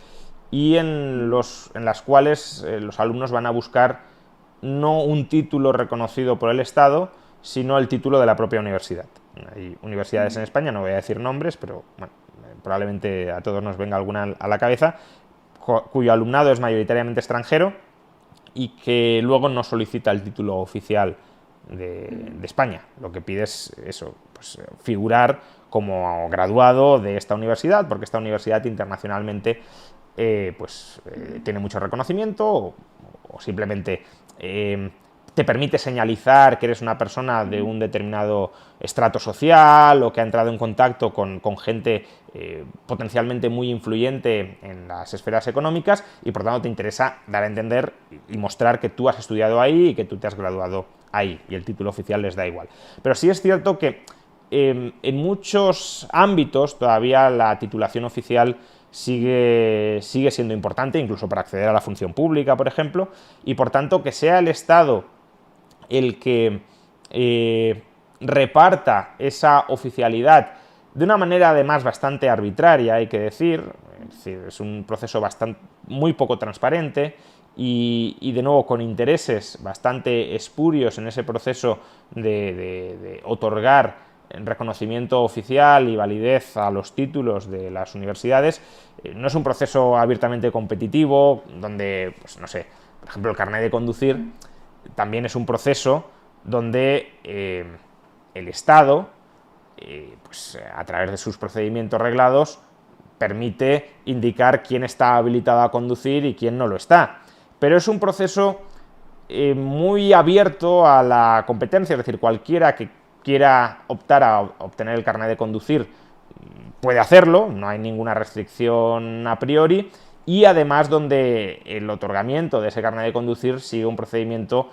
Speaker 2: y en las cuales los alumnos van a buscar no un título reconocido por el Estado, sino el título de la propia universidad. Hay universidades en España, no voy a decir nombres, pero bueno, probablemente a todos nos venga alguna a la cabeza, cuyo alumnado es mayoritariamente extranjero y que luego no solicita el título oficial de España. Lo que pide es eso, pues, figurar como graduado de esta universidad, porque esta universidad internacionalmente tiene mucho reconocimiento, o simplemente te permite señalizar que eres una persona de un determinado estrato social o que ha entrado en contacto con gente potencialmente muy influyente en las esferas económicas, y por tanto te interesa dar a entender y mostrar que tú has estudiado ahí y que tú te has graduado ahí, y el título oficial les da igual. Pero sí es cierto que en muchos ámbitos todavía la titulación oficial sigue siendo importante, incluso para acceder a la función pública, por ejemplo, y por tanto que sea el Estado el que reparta esa oficialidad de una manera además bastante arbitraria, hay que decir, es un proceso muy poco transparente y de nuevo con intereses bastante espurios en ese proceso de otorgar reconocimiento oficial y validez a los títulos de las universidades. No es un proceso abiertamente competitivo, donde, pues no sé, por ejemplo, el carnet de conducir también es un proceso donde el Estado, pues a través de sus procedimientos reglados, permite indicar quién está habilitado a conducir y quién no lo está. Pero es un proceso muy abierto a la competencia, es decir, cualquiera que quiera optar a obtener el carnet de conducir puede hacerlo, no hay ninguna restricción a priori, y además donde el otorgamiento de ese carnet de conducir sigue un procedimiento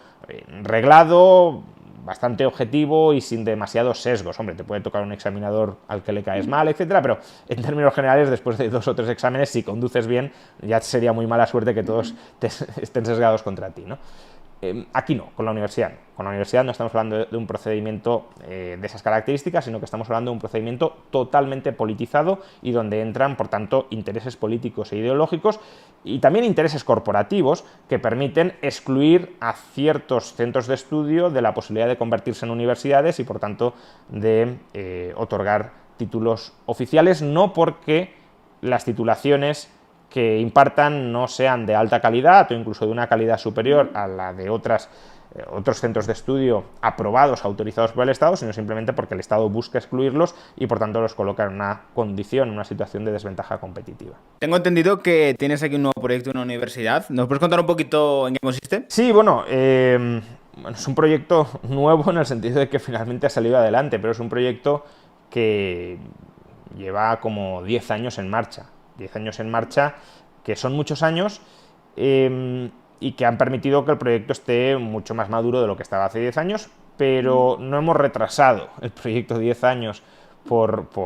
Speaker 2: reglado, bastante objetivo y sin demasiados sesgos. Hombre, te puede tocar un examinador al que le caes mal, etcétera, pero en términos generales, después de 2 o 3 exámenes, si conduces bien, ya sería muy mala suerte que todos estén sesgados contra ti, ¿no? Aquí no, con la universidad no. Con la universidad no estamos hablando de un procedimiento de esas características, sino que estamos hablando de un procedimiento totalmente politizado y donde entran, por tanto, intereses políticos e ideológicos y también intereses corporativos que permiten excluir a ciertos centros de estudio de la posibilidad de convertirse en universidades y, por tanto, de otorgar títulos oficiales, no porque las titulaciones que impartan no sean de alta calidad o incluso de una calidad superior a la de otros centros de estudio aprobados, autorizados por el Estado, sino simplemente porque el Estado busca excluirlos y por tanto los coloca en una condición, en una situación de desventaja competitiva.
Speaker 1: Tengo entendido que tienes aquí un nuevo proyecto en una universidad. ¿Nos puedes contar un poquito en qué consiste?
Speaker 2: Sí, bueno, es un proyecto nuevo en el sentido de que finalmente ha salido adelante, pero es un proyecto que lleva como 10 años en marcha. 10 años en marcha, que son muchos años y que han permitido que el proyecto esté mucho más maduro de lo que estaba hace 10 años, pero no hemos retrasado el proyecto 10 años porque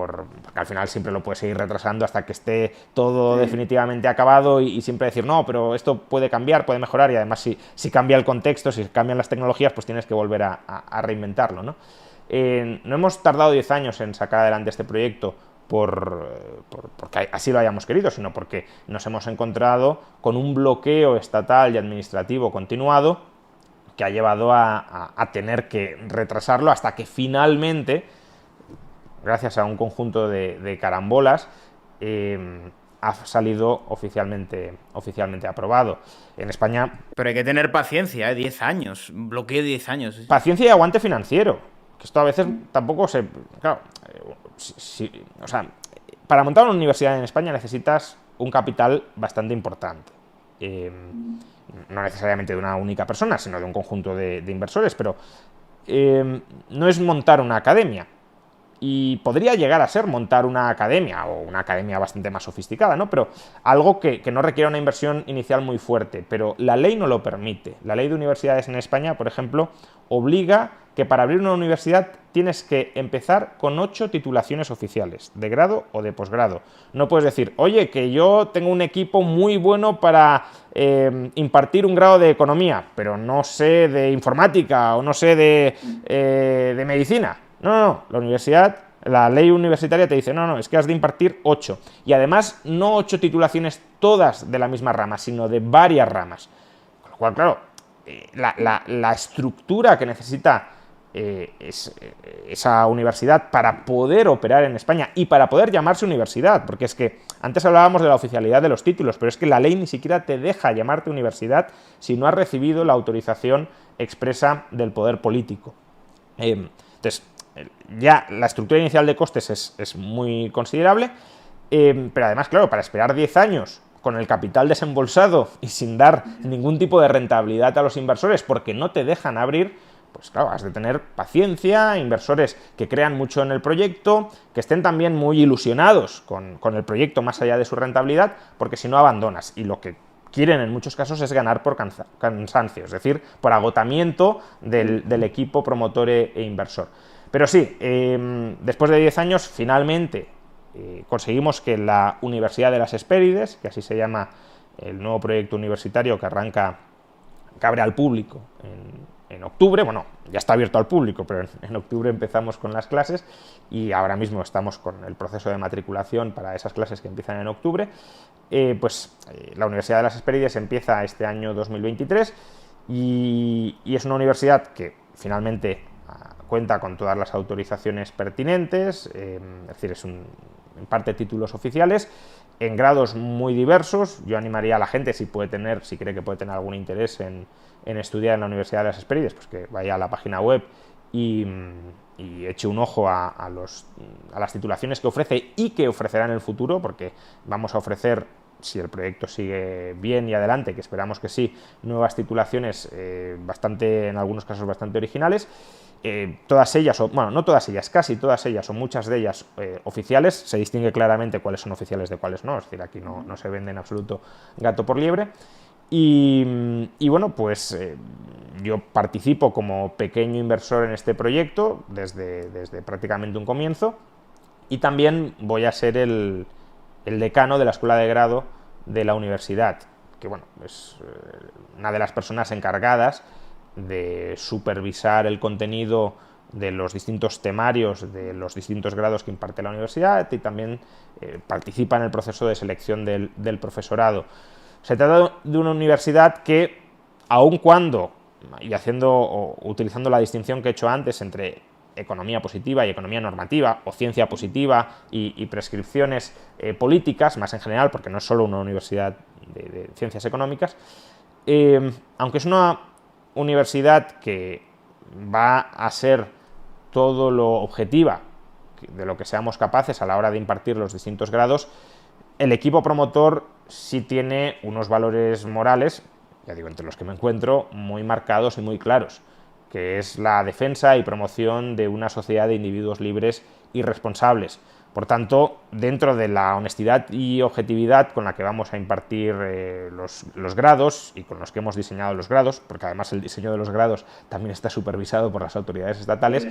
Speaker 2: al final siempre lo puedes seguir retrasando hasta que esté todo definitivamente acabado y siempre decir, no, pero esto puede cambiar, puede mejorar y además si cambia el contexto, si cambian las tecnologías, pues tienes que volver a reinventarlo, ¿no? No hemos tardado 10 años en sacar adelante este proyecto porque así lo hayamos querido, sino porque nos hemos encontrado con un bloqueo estatal y administrativo continuado que ha llevado a tener que retrasarlo hasta que finalmente, gracias a un conjunto de carambolas, ha salido oficialmente aprobado. En España...
Speaker 1: Pero hay que tener paciencia, 10 años, bloqueo de 10 años.
Speaker 2: Paciencia y aguante financiero, que esto a veces tampoco se... Claro, o sea, para montar una universidad en España necesitas un capital bastante importante. No necesariamente de una única persona, sino de un conjunto de inversores, pero no es montar una academia. Y podría llegar a ser montar una academia, o una academia bastante más sofisticada, ¿no? Pero algo que no requiera una inversión inicial muy fuerte, pero la ley no lo permite. La ley de universidades en España, por ejemplo, obliga que para abrir una universidad tienes que empezar con 8 titulaciones oficiales, de grado o de posgrado. No puedes decir, oye, que yo tengo un equipo muy bueno para impartir un grado de economía, pero no sé de informática o no sé de medicina. No, la ley universitaria te dice, no, es que has de impartir 8. Y además, no 8 titulaciones todas de la misma rama, sino de varias ramas. Con lo cual, claro, la estructura que necesita esa universidad para poder operar en España y para poder llamarse universidad, porque es que antes hablábamos de la oficialidad de los títulos, pero es que la ley ni siquiera te deja llamarte universidad si no has recibido la autorización expresa del poder político. Entonces, ya la estructura inicial de costes es muy considerable, pero además, claro, para esperar 10 años con el capital desembolsado y sin dar ningún tipo de rentabilidad a los inversores porque no te dejan abrir, pues claro, has de tener paciencia, inversores que crean mucho en el proyecto, que estén también muy ilusionados con el proyecto más allá de su rentabilidad, porque si no abandonas. Y lo que quieren en muchos casos es ganar por cansancio, es decir, por agotamiento del equipo promotor e inversor. Pero sí, después de 10 años, finalmente conseguimos que la Universidad de las Hespérides, que así se llama el nuevo proyecto universitario que abre al público en octubre, bueno, ya está abierto al público, pero en octubre empezamos con las clases y ahora mismo estamos con el proceso de matriculación para esas clases que empiezan en octubre, la Universidad de las Hespérides empieza este año 2023 y es una universidad que finalmente cuenta con todas las autorizaciones pertinentes, es decir, imparte títulos oficiales en grados muy diversos. Yo animaría a la gente, si cree que puede tener algún interés en estudiar en la Universidad de las Hespérides, pues que vaya a la página web y eche un ojo a las titulaciones que ofrece y que ofrecerá en el futuro, porque vamos a ofrecer, si el proyecto sigue bien y adelante, que esperamos que sí, nuevas titulaciones en algunos casos bastante originales. Todas ellas, no todas ellas, casi todas ellas o muchas de ellas oficiales. Se distingue claramente cuáles son oficiales de cuáles no, es decir, aquí no se vende en absoluto gato por liebre. Y bueno, pues yo participo como pequeño inversor en este proyecto desde prácticamente un comienzo, y también voy a ser el decano de la escuela de grado de la universidad, que bueno, es una de las personas encargadas de supervisar el contenido de los distintos temarios de los distintos grados que imparte la universidad, y también participa en el proceso de selección del profesorado. Se trata de una universidad que, aun cuando, y utilizando la distinción que he hecho antes entre economía positiva y economía normativa, o ciencia positiva y prescripciones políticas, más en general, porque no es solo una universidad de ciencias económicas, aunque es una universidad que va a ser todo lo objetiva de lo que seamos capaces a la hora de impartir los distintos grados, el equipo promotor sí tiene unos valores morales, ya digo, entre los que me encuentro, muy marcados y muy claros, que es la defensa y promoción de una sociedad de individuos libres y responsables. Por tanto, dentro de la honestidad y objetividad con la que vamos a impartir los grados y con los que hemos diseñado los grados, porque además el diseño de los grados también está supervisado por las autoridades estatales,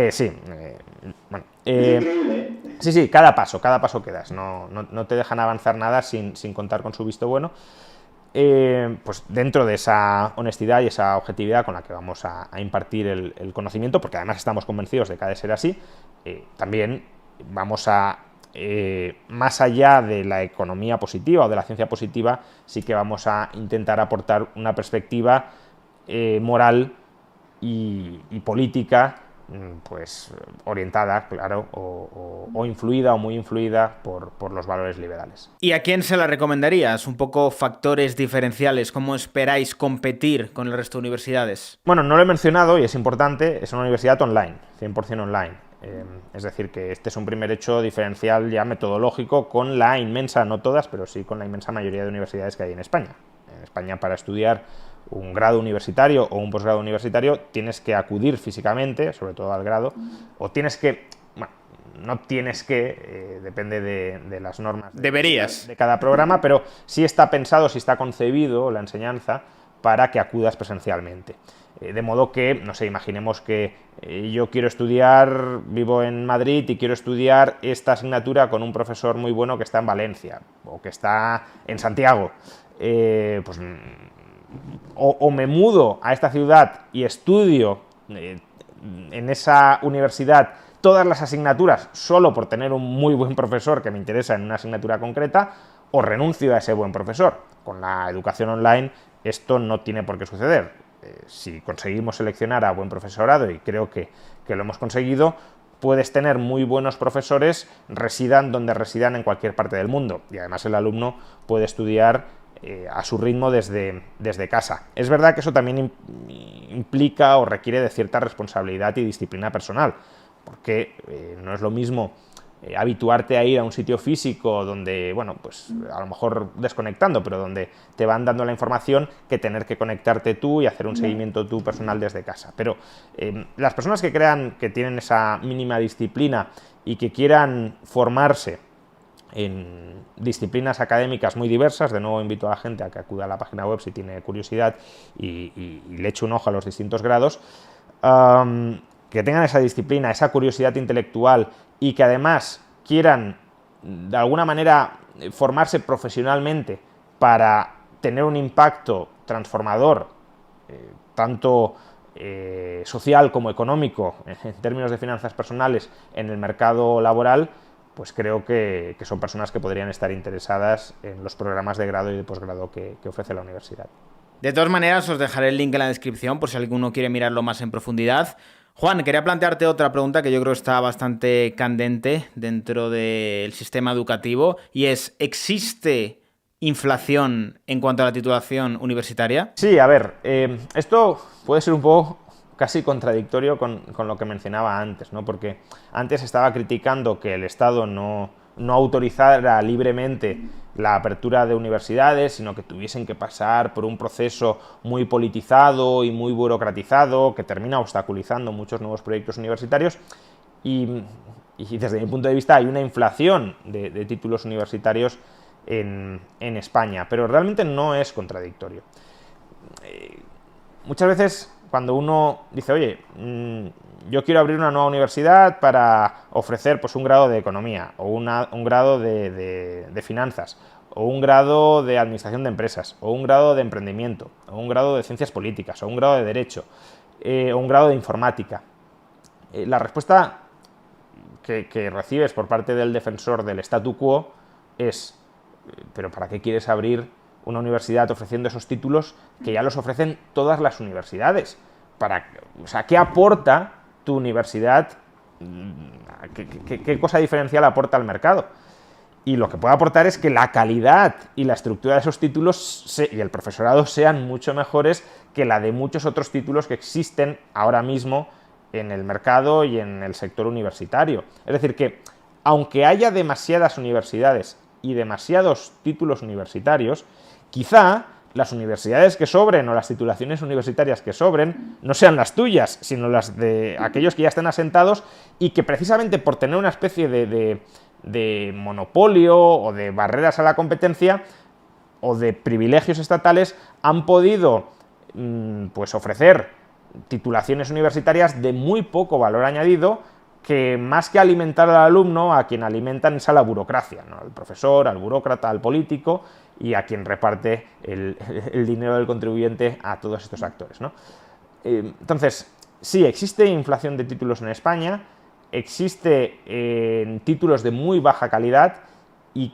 Speaker 2: sí, cada paso que das, no te dejan avanzar nada sin contar con su visto bueno. Pues dentro de esa honestidad y esa objetividad con la que vamos a impartir el conocimiento, porque además estamos convencidos de que ha de ser así, también vamos a, más allá de la economía positiva o de la ciencia positiva, sí que vamos a intentar aportar una perspectiva moral y política, pues orientada, claro, o influida o muy influida por los valores liberales.
Speaker 1: ¿Y a quién se la recomendarías? Un poco factores diferenciales, ¿cómo esperáis competir con el resto de universidades?
Speaker 2: Bueno, no lo he mencionado y es importante, es una universidad online, 100% online. Es decir, que este es un primer hecho diferencial ya metodológico con la inmensa, no todas, pero sí con la inmensa mayoría de universidades que hay en España. En España, para estudiar un grado universitario o un posgrado universitario, tienes que acudir físicamente, sobre todo al grado, o tienes que, bueno, no tienes que, depende de las normas
Speaker 1: Deberías.
Speaker 2: de cada programa, pero sí está pensado, sí está concebido la enseñanza para que acudas presencialmente. De modo que, no sé, imaginemos que yo quiero estudiar, vivo en Madrid y quiero estudiar esta asignatura con un profesor muy bueno que está en Valencia o que está en Santiago. Pues o me mudo a esta ciudad y estudio en esa universidad todas las asignaturas solo por tener un muy buen profesor que me interesa en una asignatura concreta, o renuncio a ese buen profesor. Con la educación online esto no tiene por qué suceder. Si conseguimos seleccionar a buen profesorado, y creo que lo hemos conseguido, puedes tener muy buenos profesores, residan donde residan en cualquier parte del mundo, y además el alumno puede estudiar a su ritmo desde casa. Es verdad que eso también implica o requiere de cierta responsabilidad y disciplina personal, porque no es lo mismo habituarte a ir a un sitio físico donde, bueno, pues a lo mejor desconectando, pero donde te van dando la información, que tener que conectarte tú y hacer un seguimiento tú personal desde casa. Pero las personas que crean que tienen esa mínima disciplina y que quieran formarse en disciplinas académicas muy diversas, de nuevo invito a la gente a que acuda a la página web si tiene curiosidad y le eche un ojo a los distintos grados, que tengan esa disciplina, esa curiosidad intelectual, y que además quieran de alguna manera formarse profesionalmente para tener un impacto transformador, tanto social como económico, en términos de finanzas personales, en el mercado laboral, pues creo que son personas que podrían estar interesadas en los programas de grado y de posgrado que ofrece la universidad.
Speaker 1: De todas maneras, os dejaré el link en la descripción por si alguno quiere mirarlo más en profundidad. Juan, quería plantearte otra pregunta que yo creo está bastante candente dentro del sistema educativo, y es, ¿existe inflación en cuanto a la titulación universitaria?
Speaker 2: Sí, a ver, esto puede ser un poco casi contradictorio con lo que mencionaba antes, ¿no? Porque antes estaba criticando que el Estado no autorizara libremente la apertura de universidades, sino que tuviesen que pasar por un proceso muy politizado y muy burocratizado que termina obstaculizando muchos nuevos proyectos universitarios, y desde mi punto de vista hay una inflación de títulos universitarios en España, pero realmente no es contradictorio. muchas veces cuando uno dice, oye, yo quiero abrir una nueva universidad para ofrecer pues, un grado de economía, o un grado de finanzas, o un grado de administración de empresas, o un grado de emprendimiento, o un grado de ciencias políticas, o un grado de derecho, o un grado de informática. La respuesta que recibes por parte del defensor del statu quo es, pero ¿para qué quieres abrir una universidad ofreciendo esos títulos que ya los ofrecen todas las universidades? O sea, ¿qué aporta tu universidad? ¿Qué cosa diferencial aporta al mercado? Y lo que puede aportar es que la calidad y la estructura de esos títulos y el profesorado sean mucho mejores que la de muchos otros títulos que existen ahora mismo en el mercado y en el sector universitario. Es decir, que aunque haya demasiadas universidades y demasiados títulos universitarios, quizá las universidades que sobren o las titulaciones universitarias que sobren no sean las tuyas, sino las de aquellos que ya están asentados y que precisamente por tener una especie de monopolio o de barreras a la competencia o de privilegios estatales han podido pues ofrecer titulaciones universitarias de muy poco valor añadido, que más que alimentar al alumno, a quien alimentan es a la burocracia, ¿no? Al profesor, al burócrata, al político y a quien reparte el dinero del contribuyente a todos estos actores, ¿no? Entonces, sí, existe inflación de títulos en España, existe títulos de muy baja calidad y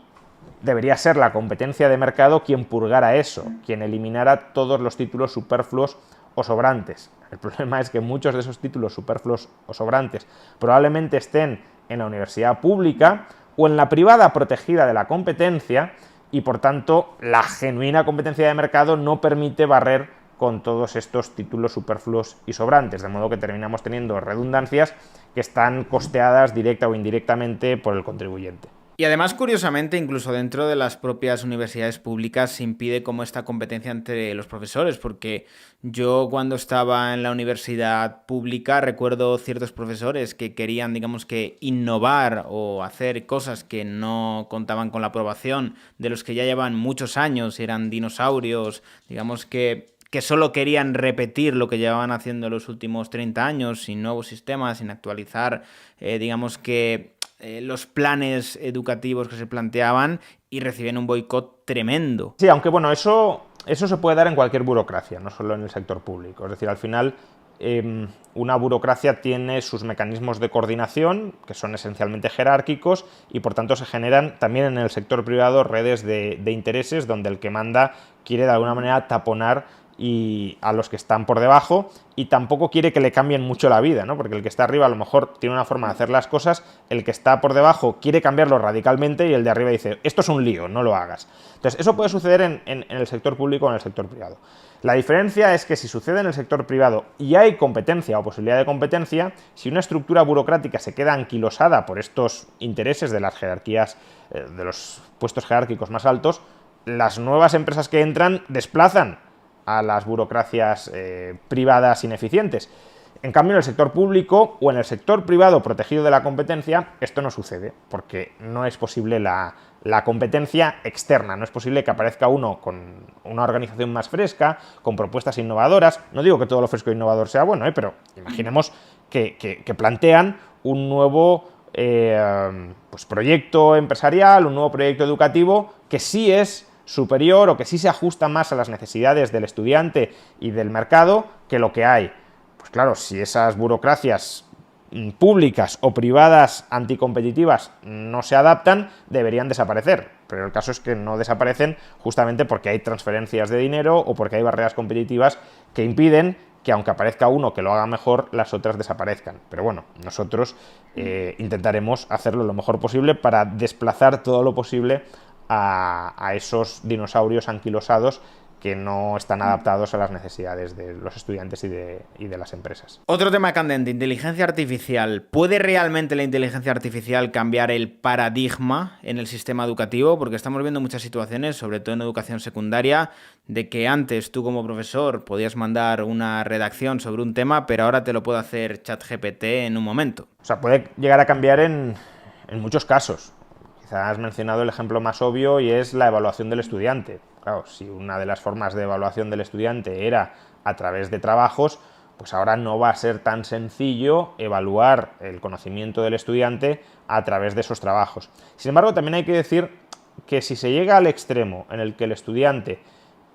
Speaker 2: debería ser la competencia de mercado quien purgara eso, quien eliminara todos los títulos superfluos o sobrantes. El problema es que muchos de esos títulos superfluos o sobrantes probablemente estén en la universidad pública o en la privada protegida de la competencia y, por tanto, la genuina competencia de mercado no permite barrer con todos estos títulos superfluos y sobrantes, de modo que terminamos teniendo redundancias que están costeadas directa o indirectamente por el contribuyente.
Speaker 1: Y además, curiosamente, incluso dentro de las propias universidades públicas se impide como esta competencia entre los profesores, porque yo cuando estaba en la universidad pública recuerdo ciertos profesores que querían, digamos que, innovar o hacer cosas que no contaban con la aprobación de los que ya llevan muchos años, eran dinosaurios, digamos que solo querían repetir lo que llevaban haciendo los últimos 30 años, sin nuevos sistemas, sin actualizar, digamos que los planes educativos que se planteaban, y reciben un boicot tremendo.
Speaker 2: Sí, aunque bueno, eso se puede dar en cualquier burocracia, no solo en el sector público. Es decir, al final una burocracia tiene sus mecanismos de coordinación, que son esencialmente jerárquicos, y por tanto se generan también en el sector privado redes de intereses donde el que manda quiere de alguna manera taponar y a los que están por debajo, y tampoco quiere que le cambien mucho la vida, ¿no? Porque el que está arriba a lo mejor tiene una forma de hacer las cosas, el que está por debajo quiere cambiarlo radicalmente y el de arriba dice, esto es un lío, no lo hagas. Entonces, eso puede suceder en el sector público o en el sector privado. La diferencia es que si sucede en el sector privado y hay competencia o posibilidad de competencia, si una estructura burocrática se queda anquilosada por estos intereses de las jerarquías, de los puestos jerárquicos más altos, las nuevas empresas que entran desplazan a las burocracias privadas ineficientes. En cambio, en el sector público o en el sector privado protegido de la competencia, esto no sucede, porque no es posible la competencia externa, no es posible que aparezca uno con una organización más fresca, con propuestas innovadoras. No digo que todo lo fresco e innovador sea bueno, pero imaginemos que plantean un nuevo pues proyecto empresarial, un nuevo proyecto educativo que sí es superior o que sí se ajusta más a las necesidades del estudiante y del mercado que lo que hay. Pues claro, si esas burocracias públicas o privadas anticompetitivas no se adaptan, deberían desaparecer. Pero el caso es que no desaparecen justamente porque hay transferencias de dinero o porque hay barreras competitivas que impiden que, aunque aparezca uno que lo haga mejor, las otras desaparezcan. Pero bueno, nosotros intentaremos hacerlo lo mejor posible para desplazar todo lo posible a esos dinosaurios anquilosados que no están adaptados a las necesidades de los estudiantes y de las empresas.
Speaker 1: Otro tema candente, inteligencia artificial. ¿Puede realmente la inteligencia artificial cambiar el paradigma en el sistema educativo? Porque estamos viendo muchas situaciones, sobre todo en educación secundaria, de que antes tú como profesor podías mandar una redacción sobre un tema, pero ahora te lo puede hacer ChatGPT en un momento.
Speaker 2: O sea, puede llegar a cambiar en muchos casos. quizás has mencionado el ejemplo más obvio y es la evaluación del estudiante. Claro, si una de las formas de evaluación del estudiante era a través de trabajos, pues ahora no va a ser tan sencillo evaluar el conocimiento del estudiante a través de esos trabajos. Sin embargo, también hay que decir que si se llega al extremo en el que el estudiante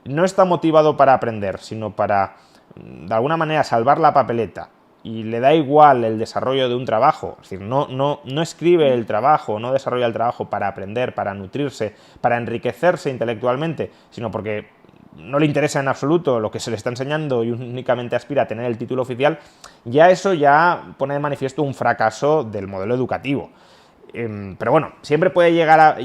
Speaker 2: no está motivado para aprender, sino para, de alguna manera, salvar la papeleta, y le da igual el desarrollo de un trabajo, es decir, no escribe el trabajo, no desarrolla el trabajo para aprender, para nutrirse, para enriquecerse intelectualmente, sino porque no le interesa en absoluto lo que se le está enseñando y únicamente aspira a tener el título oficial, ya eso ya pone de manifiesto un fracaso del modelo educativo. Pero bueno, siempre puede llegar a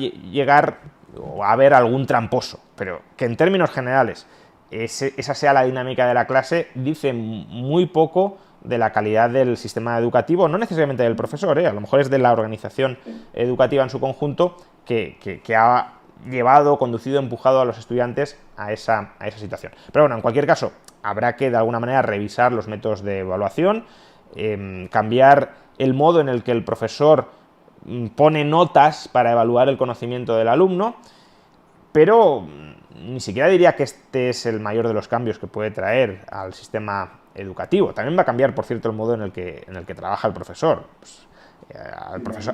Speaker 2: haber algún tramposo, pero que en términos generales esa sea la dinámica de la clase dice muy poco de la calidad del sistema educativo, no necesariamente del profesor, a lo mejor es de la organización educativa en su conjunto que ha llevado, conducido, empujado a los estudiantes a esa situación. Pero bueno, en cualquier caso, habrá que de alguna manera revisar los métodos de evaluación, cambiar el modo en el que el profesor pone notas para evaluar el conocimiento del alumno, pero ni siquiera diría que este es el mayor de los cambios que puede traer al sistema educativo. También va a cambiar, por cierto, el modo en el que trabaja el profesor. Pues,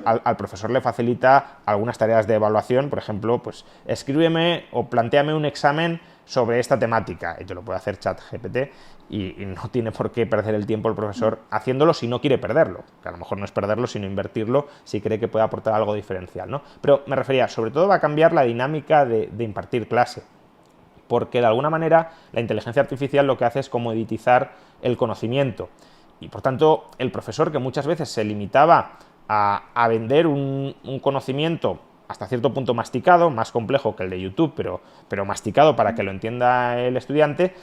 Speaker 2: al profesor le facilita algunas tareas de evaluación, por ejemplo, pues escríbeme o plantéame un examen sobre esta temática, y te lo puede hacer ChatGPT, y no tiene por qué perder el tiempo el profesor haciéndolo si no quiere perderlo, que a lo mejor no es perderlo, sino invertirlo si cree que puede aportar algo diferencial, ¿no? Pero me refería, sobre todo va a cambiar la dinámica de impartir clase, porque de alguna manera la inteligencia artificial lo que hace es comoditizar el conocimiento, y por tanto el profesor, que muchas veces se limitaba a vender un conocimiento hasta cierto punto masticado, más complejo que el de YouTube, pero masticado para que lo entienda el estudiante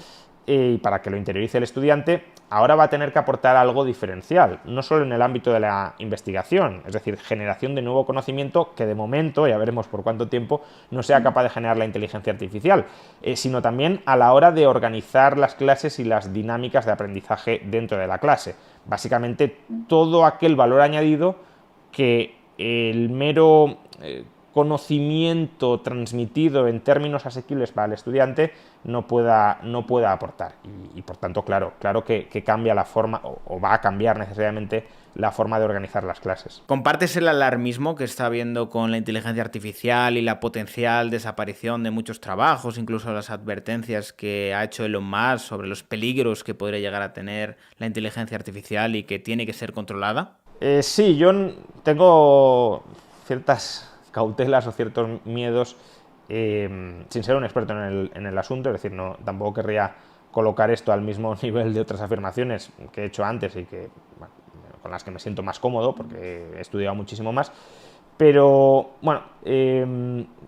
Speaker 2: y para que lo interiorice el estudiante, ahora va a tener que aportar algo diferencial, no solo en el ámbito de la investigación, es decir, generación de nuevo conocimiento que de momento, ya veremos por cuánto tiempo, no sea capaz de generar la inteligencia artificial, sino también a la hora de organizar las clases y las dinámicas de aprendizaje dentro de la clase. Básicamente todo aquel valor añadido que el mero conocimiento transmitido en términos asequibles para el estudiante no pueda aportar. Y por tanto, claro que cambia la forma, o va a cambiar necesariamente la forma de organizar las clases.
Speaker 1: ¿Compartes el alarmismo que está habiendo con la inteligencia artificial y la potencial desaparición de muchos trabajos, incluso las advertencias que ha hecho Elon Musk sobre los peligros que podría llegar a tener la inteligencia artificial y que tiene que ser controlada?
Speaker 2: Sí, yo tengo ciertas cautelas o ciertos miedos, sin ser un experto en el asunto, es decir, tampoco querría colocar esto al mismo nivel de otras afirmaciones que he hecho antes y que, bueno, con las que me siento más cómodo porque he estudiado muchísimo más, pero bueno,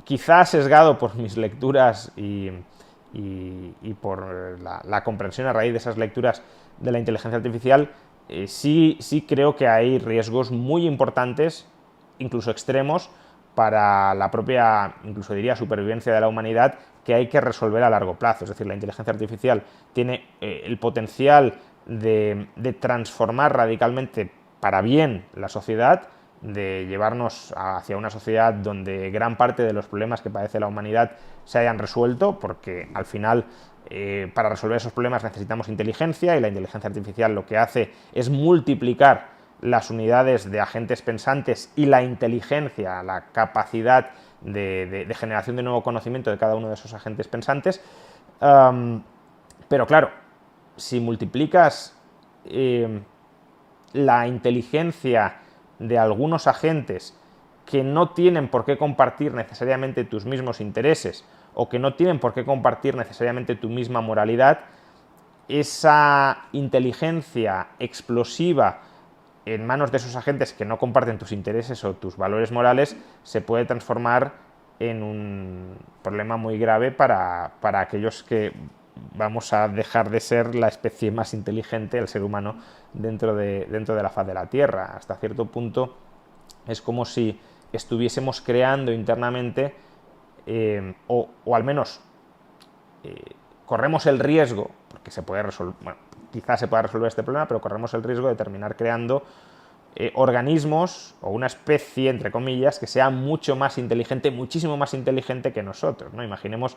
Speaker 2: quizás sesgado por mis lecturas y por la comprensión a raíz de esas lecturas de la inteligencia artificial, sí creo que hay riesgos muy importantes, incluso extremos, para la propia, incluso diría, supervivencia de la humanidad, que hay que resolver a largo plazo. Es decir, la inteligencia artificial tiene el potencial de transformar radicalmente para bien la sociedad, de llevarnos hacia una sociedad donde gran parte de los problemas que padece la humanidad se hayan resuelto, porque al final para resolver esos problemas necesitamos inteligencia, y la inteligencia artificial lo que hace es multiplicar las unidades de agentes pensantes y la inteligencia, la capacidad de generación de nuevo conocimiento de cada uno de esos agentes pensantes. Pero claro, si multiplicas la inteligencia de algunos agentes que no tienen por qué compartir necesariamente tus mismos intereses o que no tienen por qué compartir necesariamente tu misma moralidad, esa inteligencia explosiva en manos de esos agentes que no comparten tus intereses o tus valores morales se puede transformar en un problema muy grave para aquellos que vamos a dejar de ser la especie más inteligente, el ser humano, dentro de la faz de la Tierra. Hasta cierto punto es como si estuviésemos creando internamente, o al menos corremos el riesgo, porque se puede resolver, bueno, quizás se pueda resolver este problema, pero corremos el riesgo de terminar creando organismos o una especie, entre comillas, que sea mucho más inteligente, muchísimo más inteligente que nosotros, ¿no? Imaginemos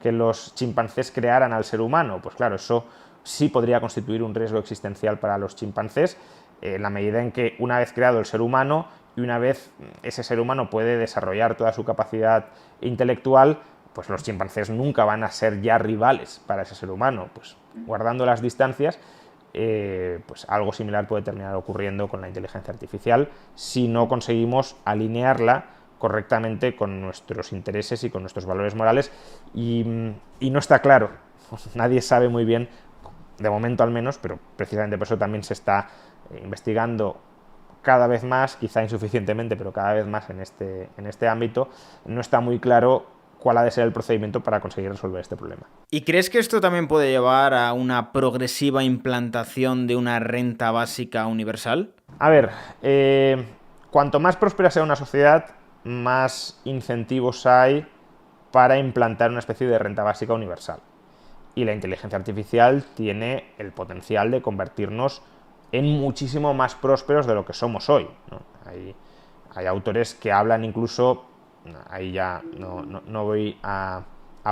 Speaker 2: que los chimpancés crearan al ser humano, pues claro, eso sí podría constituir un riesgo existencial para los chimpancés, en la medida en que una vez creado el ser humano y una vez ese ser humano puede desarrollar toda su capacidad intelectual, pues los chimpancés nunca van a ser ya rivales para ese ser humano, pues guardando las distancias. Pues algo similar puede terminar ocurriendo con la inteligencia artificial si no conseguimos alinearla correctamente con nuestros intereses y con nuestros valores morales y no está claro, nadie sabe muy bien, de momento al menos, pero precisamente por eso también se está investigando cada vez más, quizá insuficientemente, pero cada vez más en este ámbito, no está muy claro cuál ha de ser el procedimiento para conseguir resolver este problema.
Speaker 1: ¿Y crees que esto también puede llevar a una progresiva implantación de una renta básica universal?
Speaker 2: A ver, cuanto más próspera sea una sociedad, más incentivos hay para implantar una especie de renta básica universal. Y la inteligencia artificial tiene el potencial de convertirnos en muchísimo más prósperos de lo que somos hoy, ¿no? Hay autores que hablan incluso, ahí ya no voy a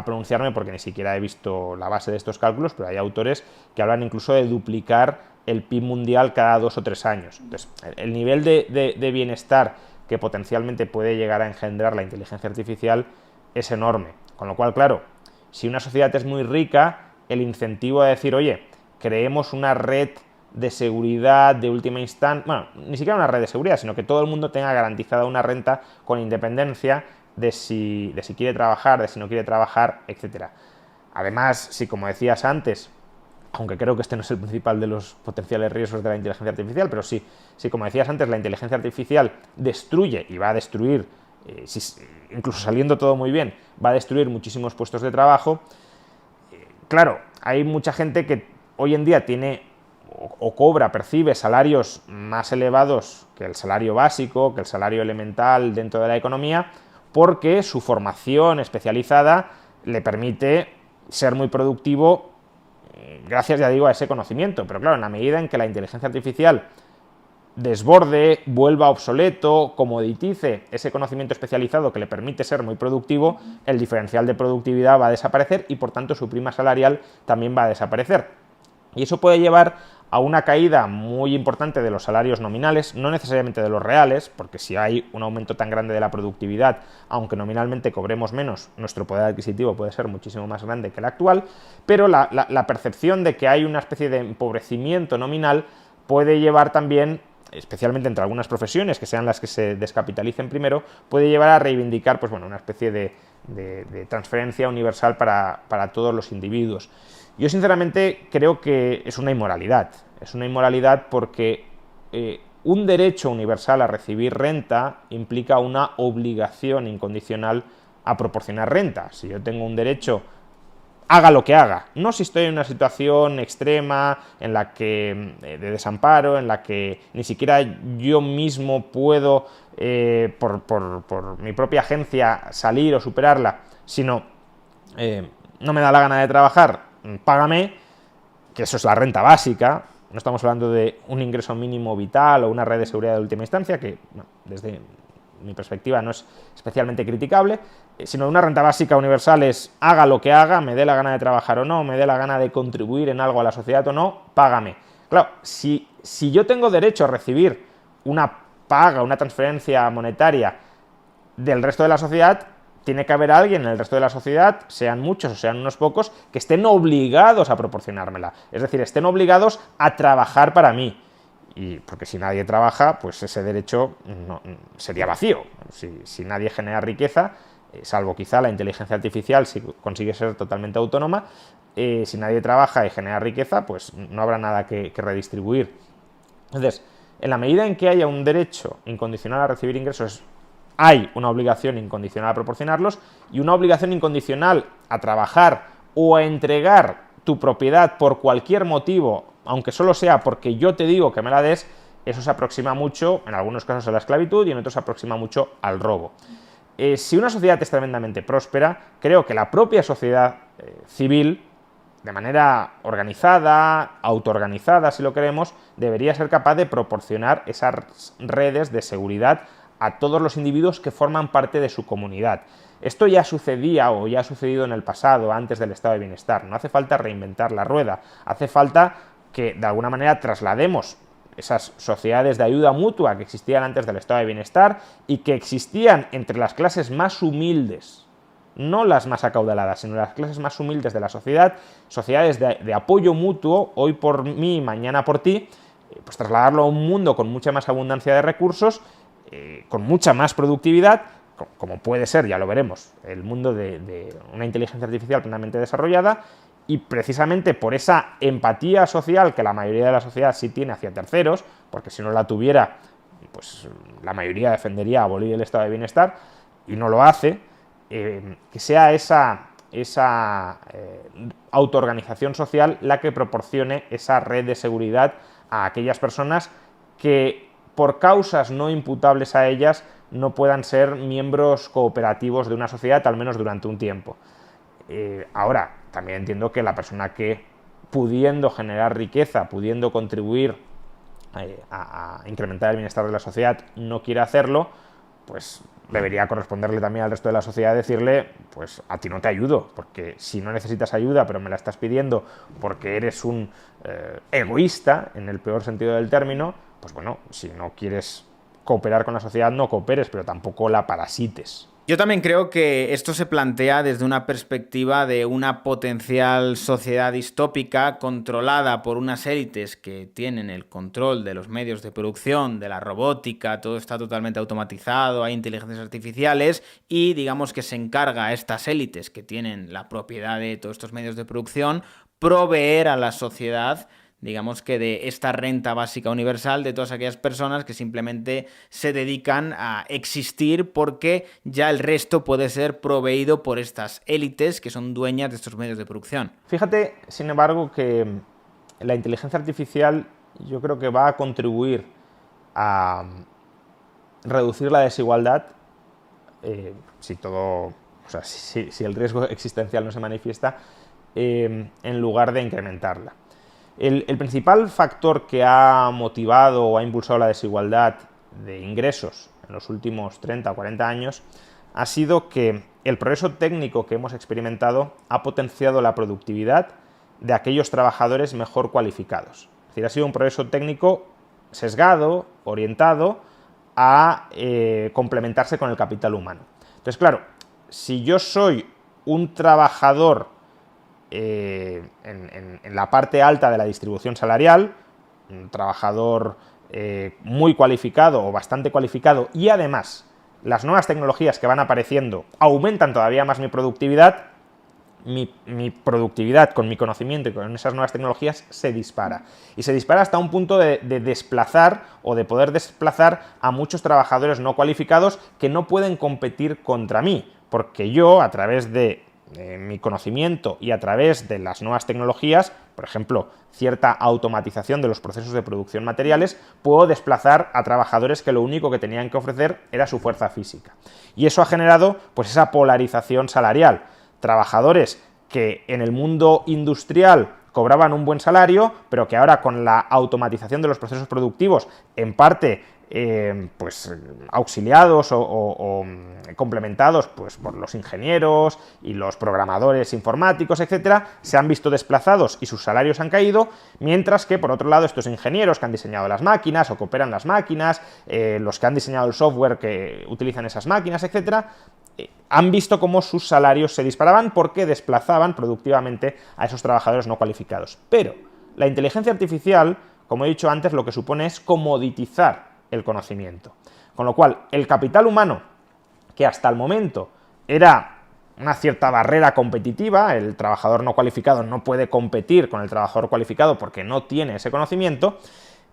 Speaker 2: pronunciarme porque ni siquiera he visto la base de estos cálculos, pero hay autores que hablan incluso de duplicar el PIB mundial cada 2 o 3 años. Entonces, el nivel de bienestar que potencialmente puede llegar a engendrar la inteligencia artificial es enorme. Con lo cual, claro, si una sociedad es muy rica, el incentivo a decir, oye, creemos una red de seguridad de última instancia, bueno, ni siquiera una red de seguridad, sino que todo el mundo tenga garantizada una renta con independencia de si quiere trabajar, de si no quiere trabajar, etc. Además, si como decías antes, aunque creo que este no es el principal de los potenciales riesgos de la inteligencia artificial, pero sí, como decías antes, la inteligencia artificial destruye y va a destruir, incluso saliendo todo muy bien, va a destruir muchísimos puestos de trabajo. Claro, hay mucha gente que hoy en día tiene o percibe salarios más elevados que el salario básico, que el salario elemental dentro de la economía, porque su formación especializada le permite ser muy productivo gracias, ya digo, a ese conocimiento. Pero claro, en la medida en que la inteligencia artificial desborde, vuelva obsoleto, comoditice ese conocimiento especializado que le permite ser muy productivo, el diferencial de productividad va a desaparecer y por tanto su prima salarial también va a desaparecer. Y eso puede llevar a una caída muy importante de los salarios nominales, no necesariamente de los reales, porque si hay un aumento tan grande de la productividad, aunque nominalmente cobremos menos, nuestro poder adquisitivo puede ser muchísimo más grande que el actual, pero la percepción de que hay una especie de empobrecimiento nominal puede llevar también, especialmente entre algunas profesiones, que sean las que se descapitalicen primero, puede llevar a reivindicar pues, bueno, una especie de transferencia universal para todos los individuos. Yo sinceramente creo que es una inmoralidad porque un derecho universal a recibir renta implica una obligación incondicional a proporcionar renta. Si yo tengo un derecho, haga lo que haga, no si estoy en una situación extrema, en la que de desamparo, en la que ni siquiera yo mismo puedo, por mi propia agencia, salir o superarla, sino no me da la gana de trabajar, págame, que eso es la renta básica. No estamos hablando de un ingreso mínimo vital o una red de seguridad de última instancia, que bueno, desde mi perspectiva no es especialmente criticable, sino una renta básica universal es haga lo que haga, me dé la gana de trabajar o no, me dé la gana de contribuir en algo a la sociedad o no, págame. Claro, si yo tengo derecho a recibir una paga, una transferencia monetaria del resto de la sociedad, tiene que haber alguien en el resto de la sociedad, sean muchos o sean unos pocos, que estén obligados a proporcionármela. Es decir, estén obligados a trabajar para mí. Y porque si nadie trabaja, pues ese derecho no, sería vacío. Si nadie genera riqueza, salvo quizá la inteligencia artificial, si consigue ser totalmente autónoma, si nadie trabaja y genera riqueza, pues no habrá nada que redistribuir. Entonces, en la medida en que haya un derecho incondicional a recibir ingresos, hay una obligación incondicional a proporcionarlos y una obligación incondicional a trabajar o a entregar tu propiedad por cualquier motivo, aunque solo sea porque yo te digo que me la des. Eso se aproxima mucho, en algunos casos, a la esclavitud y en otros se aproxima mucho al robo. Si una sociedad es tremendamente próspera, creo que la propia sociedad civil de manera organizada, autoorganizada, si lo queremos, debería ser capaz de proporcionar esas redes de seguridad a todos los individuos que forman parte de su comunidad. Esto ya sucedía o ya ha sucedido en el pasado, antes del estado de bienestar. No hace falta reinventar la rueda, hace falta que de alguna manera traslademos esas sociedades de ayuda mutua que existían antes del estado de bienestar y que existían entre las clases más humildes, no las más acaudaladas, sino las clases más humildes de la sociedad, sociedades de apoyo mutuo, hoy por mí, mañana por ti, pues trasladarlo a un mundo con mucha más abundancia de recursos, con mucha más productividad, como puede ser, ya lo veremos, el mundo de una inteligencia artificial plenamente desarrollada, y precisamente por esa empatía social que la mayoría de la sociedad sí tiene hacia terceros, porque si no la tuviera, pues la mayoría defendería abolir el estado de bienestar, y no lo hace, que sea esa autoorganización social la que proporcione esa red de seguridad a aquellas personas que por causas no imputables a ellas no puedan ser miembros cooperativos de una sociedad, al menos durante un tiempo. Ahora, también entiendo que la persona que, pudiendo generar riqueza, pudiendo contribuir a incrementar el bienestar de la sociedad, no quiere hacerlo, pues debería corresponderle también al resto de la sociedad decirle, pues a ti no te ayudo, porque si no necesitas ayuda pero me la estás pidiendo porque eres un egoísta, en el peor sentido del término, pues bueno, si no quieres cooperar con la sociedad, no cooperes, pero tampoco la parasites.
Speaker 1: Yo también creo que esto se plantea desde una perspectiva de una potencial sociedad distópica controlada por unas élites que tienen el control de los medios de producción, de la robótica, todo está totalmente automatizado, hay inteligencias artificiales y digamos que se encarga a estas élites que tienen la propiedad de todos estos medios de producción proveer a la sociedad, digamos que de esta renta básica universal de todas aquellas personas que simplemente se dedican a existir porque ya el resto puede ser proveído por estas élites que son dueñas de estos medios de producción.
Speaker 2: Fíjate, sin embargo, que la inteligencia artificial yo creo que va a contribuir a reducir la desigualdad si el riesgo existencial no se manifiesta, en lugar de incrementarla. El principal factor que ha motivado o ha impulsado la desigualdad de ingresos en los últimos 30 o 40 años ha sido que el progreso técnico que hemos experimentado ha potenciado la productividad de aquellos trabajadores mejor cualificados. Es decir, ha sido un progreso técnico sesgado, orientado a complementarse con el capital humano. Entonces, claro, si yo soy un trabajador en la parte alta de la distribución salarial, un trabajador muy cualificado o bastante cualificado, y además las nuevas tecnologías que van apareciendo aumentan todavía más mi productividad, mi productividad con mi conocimiento y con esas nuevas tecnologías se dispara. Y se dispara hasta un punto de desplazar o de poder desplazar a muchos trabajadores no cualificados que no pueden competir contra mí, porque yo, a través de mi conocimiento y a través de las nuevas tecnologías, por ejemplo, cierta automatización de los procesos de producción materiales, puedo desplazar a trabajadores que lo único que tenían que ofrecer era su fuerza física. Y eso ha generado pues esa polarización salarial. Trabajadores que en el mundo industrial cobraban un buen salario, pero que ahora con la automatización de los procesos productivos, en parte pues auxiliados o complementados pues por los ingenieros y los programadores informáticos, etcétera, se han visto desplazados y sus salarios han caído, mientras que por otro lado estos ingenieros que han diseñado las máquinas o que operan las máquinas, los que han diseñado el software que utilizan esas máquinas, etcétera, han visto cómo sus salarios se disparaban porque desplazaban productivamente a esos trabajadores no cualificados. Pero la inteligencia artificial, como he dicho antes, lo que supone es comoditizar el conocimiento. Con lo cual, el capital humano, que hasta el momento era una cierta barrera competitiva, el trabajador no cualificado no puede competir con el trabajador cualificado porque no tiene ese conocimiento,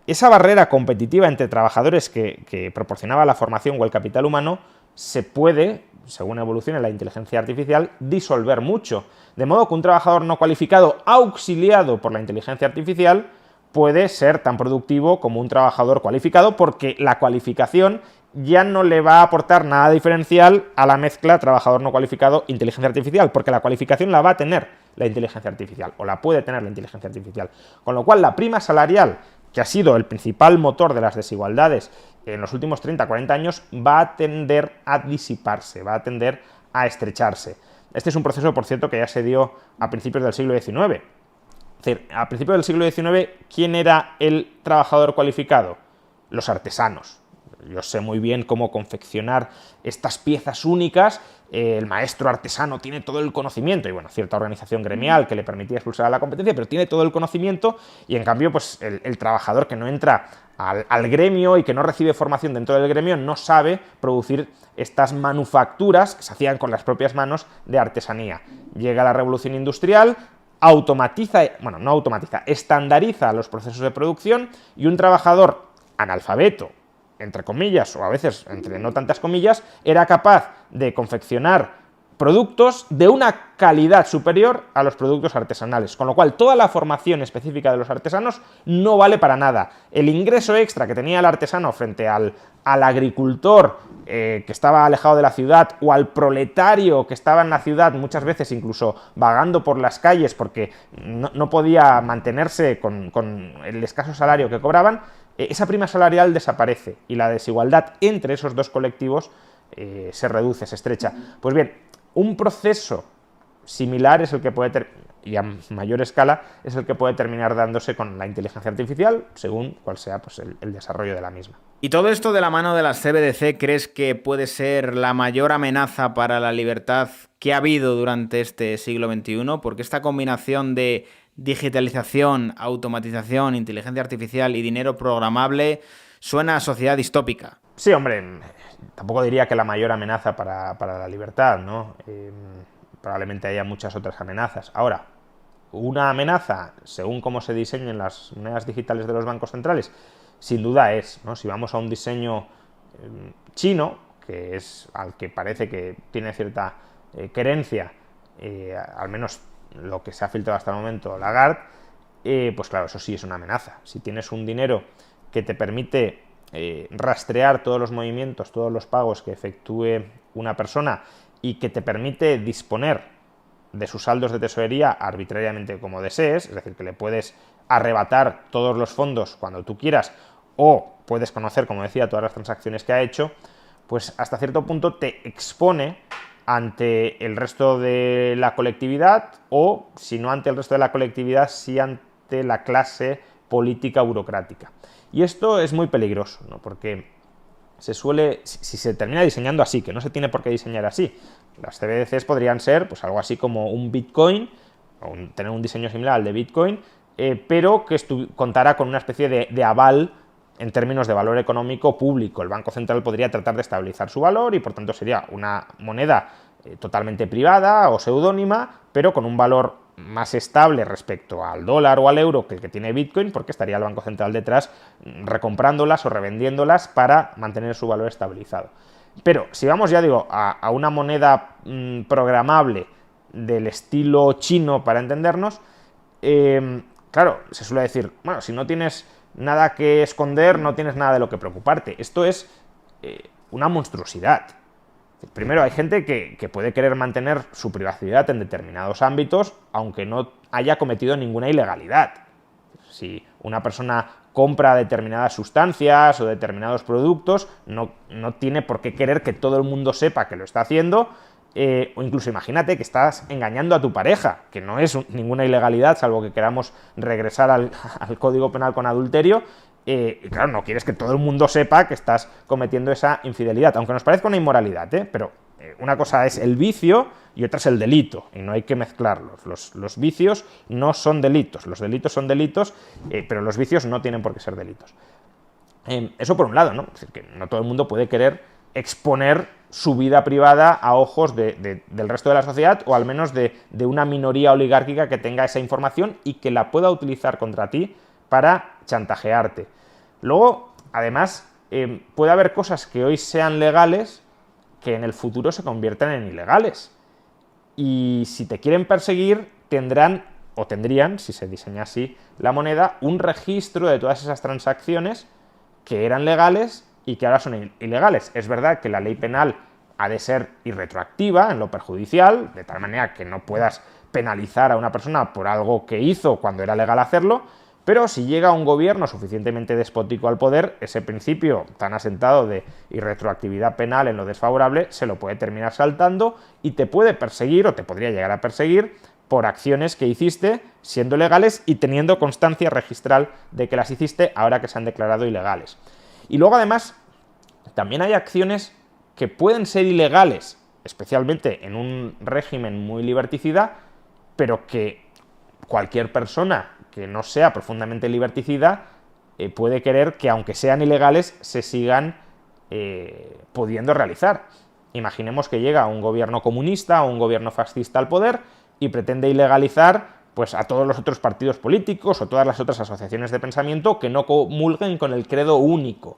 Speaker 2: esa barrera competitiva entre trabajadores que proporcionaba la formación o el capital humano se puede, según evolucione la inteligencia artificial, disolver mucho. De modo que un trabajador no cualificado auxiliado por la inteligencia artificial puede ser tan productivo como un trabajador cualificado, porque la cualificación ya no le va a aportar nada diferencial a la mezcla trabajador no cualificado-inteligencia artificial, porque la cualificación la va a tener la inteligencia artificial, o la puede tener la inteligencia artificial. Con lo cual, la prima salarial, que ha sido el principal motor de las desigualdades en los últimos 30-40 años, va a tender a disiparse, va a tender a estrecharse. Este es un proceso, por cierto, que ya se dio a principios del siglo XIX. Es decir, a principios del siglo XIX, ¿quién era el trabajador cualificado? Los artesanos. Yo sé muy bien cómo confeccionar estas piezas únicas, el maestro artesano tiene todo el conocimiento, y bueno, cierta organización gremial que le permitía expulsar a la competencia, pero tiene todo el conocimiento, y en cambio, pues el trabajador que no entra al gremio y que no recibe formación dentro del gremio no sabe producir estas manufacturas que se hacían con las propias manos de artesanía. Llega la revolución industrial, estandariza los procesos de producción, y un trabajador analfabeto, entre comillas, o a veces entre no tantas comillas, era capaz de confeccionar productos de una calidad superior a los productos artesanales, con lo cual toda la formación específica de los artesanos no vale para nada. El ingreso extra que tenía el artesano frente al agricultor que estaba alejado de la ciudad, o al proletario que estaba en la ciudad, muchas veces incluso vagando por las calles porque no podía mantenerse con el escaso salario que cobraban, esa prima salarial desaparece y la desigualdad entre esos dos colectivos se reduce, se estrecha. Pues bien, un proceso similar es el que puede y a mayor escala es el que puede terminar dándose con la inteligencia artificial, según cuál sea pues, el desarrollo de la misma.
Speaker 1: ¿Y todo esto de la mano de las CBDC crees que puede ser la mayor amenaza para la libertad que ha habido durante este siglo XXI? Porque esta combinación de digitalización, automatización, inteligencia artificial y dinero programable suena a sociedad distópica.
Speaker 2: Sí, hombre, tampoco diría que la mayor amenaza para la libertad, ¿no? Probablemente haya muchas otras amenazas. Ahora, una amenaza, según cómo se diseñen las monedas digitales de los bancos centrales, sin duda es, ¿no? Si vamos a un diseño chino, que es al que parece que tiene cierta querencia, al menos lo que se ha filtrado hasta el momento, Lagarde, pues claro, eso sí es una amenaza. Si tienes un dinero que te permite rastrear todos los movimientos, todos los pagos que efectúe una persona, y que te permite disponer de sus saldos de tesorería arbitrariamente como desees, es decir, que le puedes arrebatar todos los fondos cuando tú quieras, o puedes conocer, como decía, todas las transacciones que ha hecho, pues hasta cierto punto te expone ante el resto de la colectividad, o si no ante el resto de la colectividad, sí ante la clase política burocrática. Y esto es muy peligroso, ¿no? Porque si se termina diseñando así, que no se tiene por qué diseñar así, las CBDCs podrían ser pues algo así como un Bitcoin, o tener un diseño similar al de Bitcoin, pero que contara con una especie de aval en términos de valor económico público. El Banco Central podría tratar de estabilizar su valor y por tanto sería una moneda totalmente privada o seudónima, pero con un valor más estable respecto al dólar o al euro que el que tiene Bitcoin, porque estaría el Banco Central detrás recomprándolas o revendiéndolas para mantener su valor estabilizado. Pero si vamos, ya digo, a una moneda programable del estilo chino, para entendernos, claro, se suele decir, bueno, si no tienes nada que esconder, no tienes nada de lo que preocuparte. Esto es una monstruosidad. Primero, hay gente que puede querer mantener su privacidad en determinados ámbitos, aunque no haya cometido ninguna ilegalidad. Si una persona compra determinadas sustancias o determinados productos, no tiene por qué querer que todo el mundo sepa que lo está haciendo, o incluso imagínate que estás engañando a tu pareja, que no es ninguna ilegalidad, salvo que queramos regresar al Código Penal con adulterio. Claro, no quieres que todo el mundo sepa que estás cometiendo esa infidelidad, aunque nos parezca una inmoralidad, pero una cosa es el vicio y otra es el delito, y no hay que mezclarlos. Los vicios no son delitos, los delitos son delitos, pero los vicios no tienen por qué ser delitos. Eso por un lado, ¿no? Es decir, que no todo el mundo puede querer exponer su vida privada a ojos del resto de la sociedad, o al menos de una minoría oligárquica que tenga esa información y que la pueda utilizar contra ti para chantajearte. Luego, además, puede haber cosas que hoy sean legales que en el futuro se conviertan en ilegales. Y si te quieren perseguir, tendrían, si se diseña así la moneda, un registro de todas esas transacciones que eran legales y que ahora son ilegales. Es verdad que la ley penal ha de ser irretroactiva en lo perjudicial, de tal manera que no puedas penalizar a una persona por algo que hizo cuando era legal hacerlo, pero si llega un gobierno suficientemente despótico al poder, ese principio tan asentado de irretroactividad penal en lo desfavorable se lo puede terminar saltando y te puede perseguir, o te podría llegar a perseguir, por acciones que hiciste siendo legales y teniendo constancia registral de que las hiciste ahora que se han declarado ilegales. Y luego además también hay acciones que pueden ser ilegales, especialmente en un régimen muy liberticida, pero que cualquier persona que no sea profundamente liberticida puede querer que, aunque sean ilegales, se sigan pudiendo realizar. Imaginemos que llega un gobierno comunista o un gobierno fascista al poder y pretende ilegalizar pues, a todos los otros partidos políticos o todas las otras asociaciones de pensamiento que no comulguen con el credo único.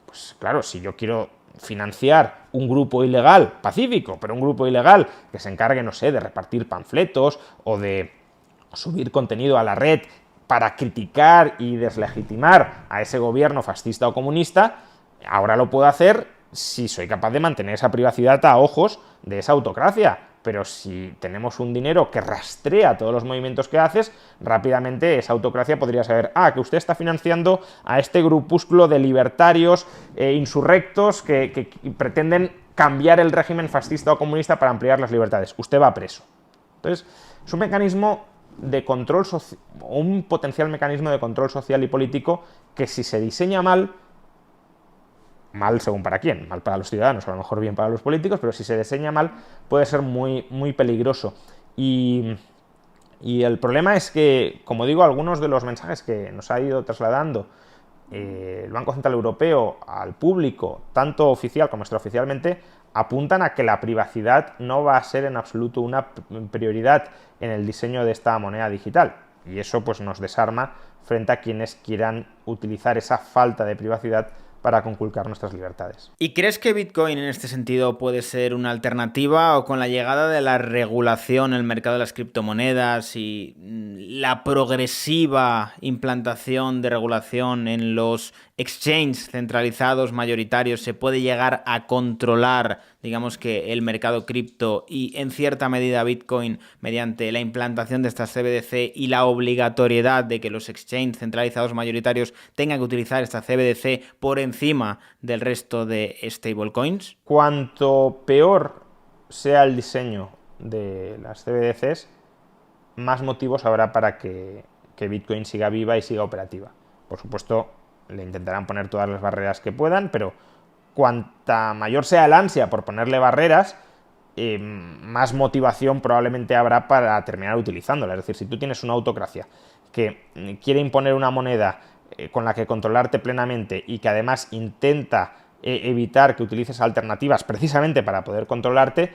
Speaker 2: Pues claro, si yo quiero financiar un grupo ilegal, pacífico, pero un grupo ilegal que se encargue, no sé, de repartir panfletos o de subir contenido a la red para criticar y deslegitimar a ese gobierno fascista o comunista, ahora lo puedo hacer si soy capaz de mantener esa privacidad a ojos de esa autocracia. Pero si tenemos un dinero que rastrea todos los movimientos que haces, rápidamente esa autocracia podría saber, que usted está financiando a este grupúsculo de libertarios insurrectos que pretenden cambiar el régimen fascista o comunista para ampliar las libertades. Usted va preso. Entonces, es un mecanismo de control social, un potencial mecanismo de control social y político que, si se diseña mal según para quién, mal para los ciudadanos, a lo mejor bien para los políticos, pero si se diseña mal puede ser muy, muy peligroso. Y el problema es que, como digo, algunos de los mensajes que nos ha ido trasladando el Banco Central Europeo al público, tanto oficial como extraoficialmente, apuntan a que la privacidad no va a ser en absoluto una prioridad en el diseño de esta moneda digital. Y eso pues nos desarma frente a quienes quieran utilizar esa falta de privacidad para conculcar nuestras libertades.
Speaker 1: ¿Y crees que Bitcoin en este sentido puede ser una alternativa, o con la llegada de la regulación en el mercado de las criptomonedas y la progresiva implantación de regulación en los exchanges centralizados mayoritarios se puede llegar a controlar, digamos, que el mercado cripto y en cierta medida Bitcoin mediante la implantación de estas CBDC y la obligatoriedad de que los exchanges centralizados mayoritarios tengan que utilizar esta CBDC por encima del resto de stablecoins?
Speaker 2: Cuanto peor sea el diseño de las CBDCs, más motivos habrá para que Bitcoin siga viva y siga operativa. Por supuesto, le intentarán poner todas las barreras que puedan, pero cuanta mayor sea el ansia por ponerle barreras, más motivación probablemente habrá para terminar utilizándola. Es decir, si tú tienes una autocracia que quiere imponer una moneda con la que controlarte plenamente y que además intenta evitar que utilices alternativas precisamente para poder controlarte,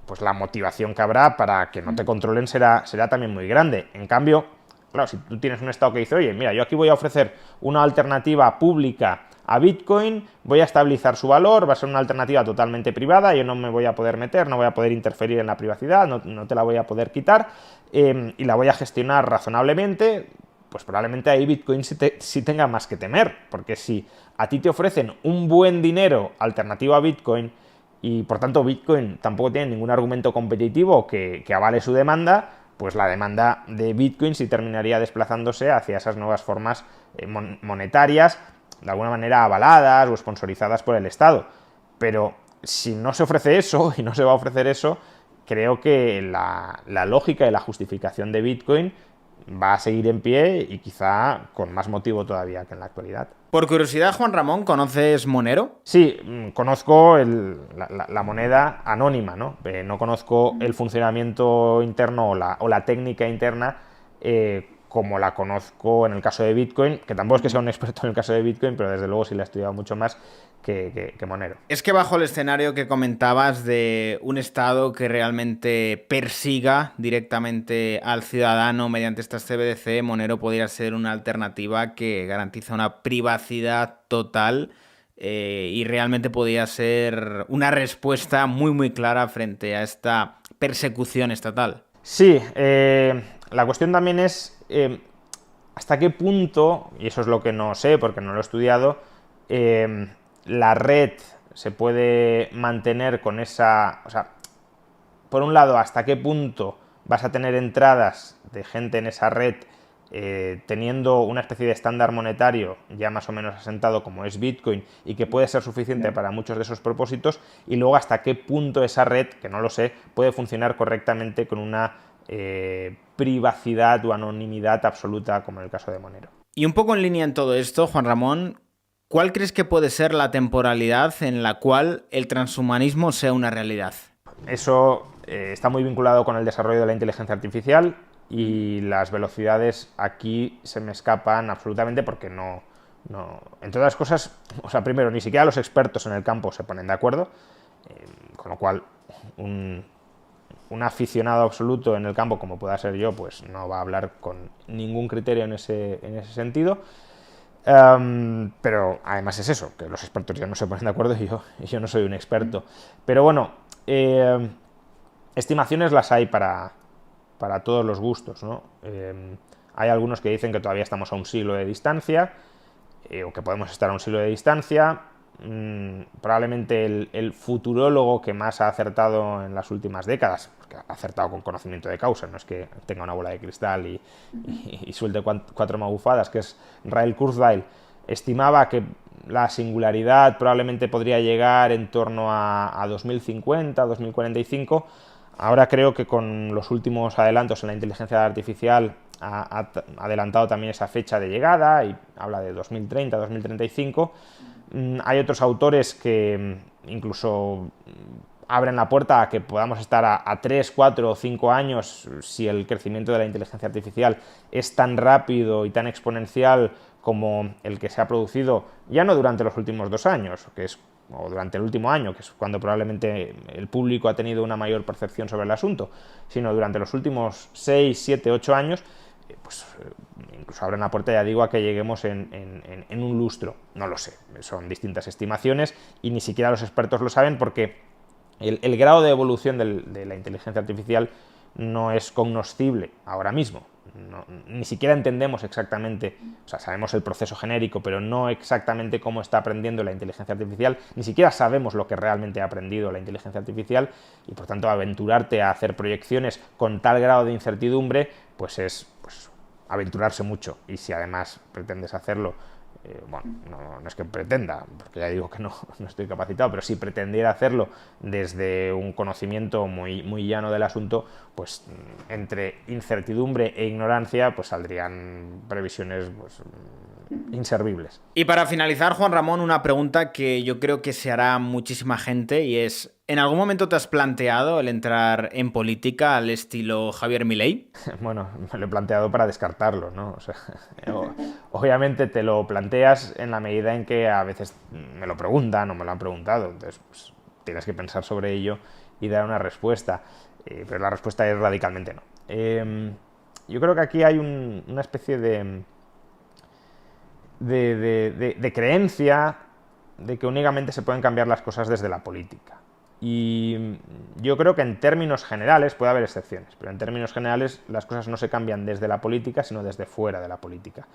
Speaker 2: pues la motivación que habrá para que no te controlen será también muy grande. En cambio, claro, si tú tienes un estado que dice, oye, mira, yo aquí voy a ofrecer una alternativa pública a Bitcoin, voy a estabilizar su valor, va a ser una alternativa totalmente privada, yo no me voy a poder meter, no voy a poder interferir en la privacidad, no te la voy a poder quitar, y la voy a gestionar razonablemente, pues probablemente ahí Bitcoin sí tenga más que temer, porque si a ti te ofrecen un buen dinero alternativo a Bitcoin y por tanto Bitcoin tampoco tiene ningún argumento competitivo que avale su demanda, pues la demanda de Bitcoin sí terminaría desplazándose hacia esas nuevas formas monetarias, de alguna manera avaladas o sponsorizadas por el Estado. Pero si no se ofrece eso, y no se va a ofrecer eso, creo que la lógica y la justificación de Bitcoin va a seguir en pie y quizá con más motivo todavía que en la actualidad.
Speaker 1: Por curiosidad, Juan Ramón, ¿conoces Monero?
Speaker 2: Sí, conozco la moneda anónima, ¿no? No conozco el funcionamiento interno o la técnica interna como la conozco en el caso de Bitcoin, que tampoco es que sea un experto en el caso de Bitcoin, pero desde luego sí la he estudiado mucho más que Monero.
Speaker 1: Es que bajo el escenario que comentabas de un Estado que realmente persiga directamente al ciudadano mediante estas CBDC, Monero podría ser una alternativa que garantiza una privacidad total y realmente podría ser una respuesta muy muy clara frente a esta persecución estatal.
Speaker 2: Sí, la cuestión también es hasta qué punto, y eso es lo que no sé porque no lo he estudiado, la red se puede mantener con esa... O sea, por un lado, hasta qué punto vas a tener entradas de gente en esa red teniendo una especie de estándar monetario ya más o menos asentado como es Bitcoin y que puede ser suficiente para muchos de esos propósitos, y luego hasta qué punto esa red, que no lo sé, puede funcionar correctamente con una privacidad o anonimidad absoluta como en el caso de Monero.
Speaker 1: Y un poco en línea en todo esto, Juan Ramón, ¿cuál crees que puede ser la temporalidad en la cual el transhumanismo sea una realidad?
Speaker 2: Eso está muy vinculado con el desarrollo de la inteligencia artificial, y las velocidades aquí se me escapan absolutamente porque no, entre otras cosas, o sea, primero, ni siquiera los expertos en el campo se ponen de acuerdo, con lo cual un aficionado absoluto en el campo como pueda ser yo, pues no va a hablar con ningún criterio en ese sentido. Pero además es eso, que los expertos ya no se ponen de acuerdo y yo no soy un experto. Pero bueno, estimaciones las hay para todos los gustos, ¿no? Hay algunos que dicen que todavía estamos a un siglo de distancia, o que podemos estar a un siglo de distancia. Probablemente el futurólogo que más ha acertado en las últimas décadas, porque ha acertado con conocimiento de causa, no es que tenga una bola de cristal y suelte cuatro magufadas, que es Rael Kurzweil, estimaba que la singularidad probablemente podría llegar en torno a 2050, 2045. Ahora creo que con los últimos adelantos en la inteligencia artificial ha adelantado también esa fecha de llegada y habla de 2030, 2035. Hay otros autores que incluso abren la puerta a que podamos estar a 3, 4 o 5 años si el crecimiento de la inteligencia artificial es tan rápido y tan exponencial como el que se ha producido ya no durante los últimos 2 años, o durante el último año, que es cuando probablemente el público ha tenido una mayor percepción sobre el asunto, sino durante los últimos 6, 7, 8 años, pues incluso abren la puerta, ya digo, a que lleguemos en un lustro. No lo sé, son distintas estimaciones y ni siquiera los expertos lo saben porque el grado de evolución de la inteligencia artificial no es cognoscible ahora mismo. Ni siquiera entendemos exactamente, o sea, sabemos el proceso genérico, pero no exactamente cómo está aprendiendo la inteligencia artificial, ni siquiera sabemos lo que realmente ha aprendido la inteligencia artificial, y por tanto aventurarte a hacer proyecciones con tal grado de incertidumbre, pues es aventurarse mucho, y si además pretendes hacerlo, bueno, no es que pretenda, porque ya digo que no estoy capacitado, pero si pretendiera hacerlo desde un conocimiento muy, muy llano del asunto, pues entre incertidumbre e ignorancia pues saldrían previsiones pues, inservibles.
Speaker 1: Y para finalizar, Juan Ramón, una pregunta que yo creo que se hará muchísima gente, y es, ¿en algún momento te has planteado el entrar en política al estilo Javier Milei?
Speaker 2: Bueno, me lo he planteado para descartarlo, ¿no? O sea, obviamente te lo planteas en la medida en que a veces me lo preguntan o me lo han preguntado, entonces pues, tienes que pensar sobre ello y dar una respuesta, pero la respuesta es radicalmente no. Yo creo que aquí hay una especie de creencia de que únicamente se pueden cambiar las cosas desde la política. Y yo creo que en términos generales, puede haber excepciones, pero en términos generales las cosas no se cambian desde la política, sino desde fuera de la política.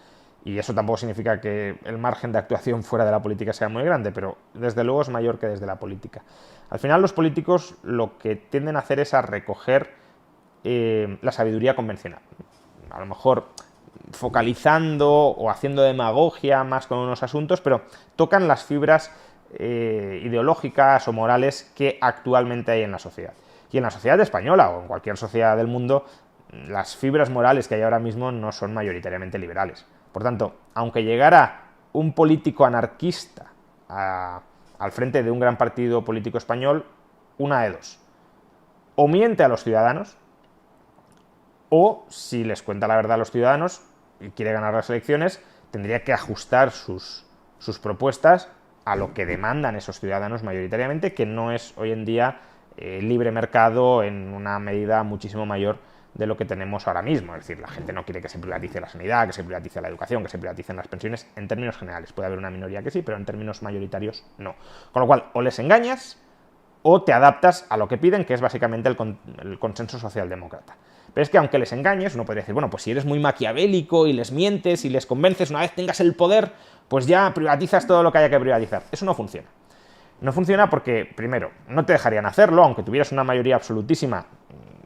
Speaker 2: Y eso tampoco significa que el margen de actuación fuera de la política sea muy grande, pero desde luego es mayor que desde la política. Al final los políticos lo que tienden a hacer es a recoger la sabiduría convencional. A lo mejor focalizando o haciendo demagogia más con unos asuntos, pero tocan las fibras ideológicas o morales que actualmente hay en la sociedad. Y en la sociedad española o en cualquier sociedad del mundo, las fibras morales que hay ahora mismo no son mayoritariamente liberales. Por tanto, aunque llegara un político anarquista al frente de un gran partido político español, una de dos. O miente a los ciudadanos, o si les cuenta la verdad a los ciudadanos y quiere ganar las elecciones, tendría que ajustar sus propuestas a lo que demandan esos ciudadanos mayoritariamente, que no es hoy en día libre mercado en una medida muchísimo mayor de lo que tenemos ahora mismo. Es decir, la gente no quiere que se privatice la sanidad, que se privatice la educación, que se privaticen las pensiones en términos generales. Puede haber una minoría que sí, pero en términos mayoritarios no. Con lo cual, o les engañas o te adaptas a lo que piden, que es básicamente el consenso socialdemócrata. Pero es que aunque les engañes, uno podría decir, bueno, pues si eres muy maquiavélico y les mientes y les convences, una vez tengas el poder, pues ya privatizas todo lo que haya que privatizar. Eso no funciona. No funciona porque, primero, no te dejarían hacerlo, aunque tuvieras una mayoría absolutísima,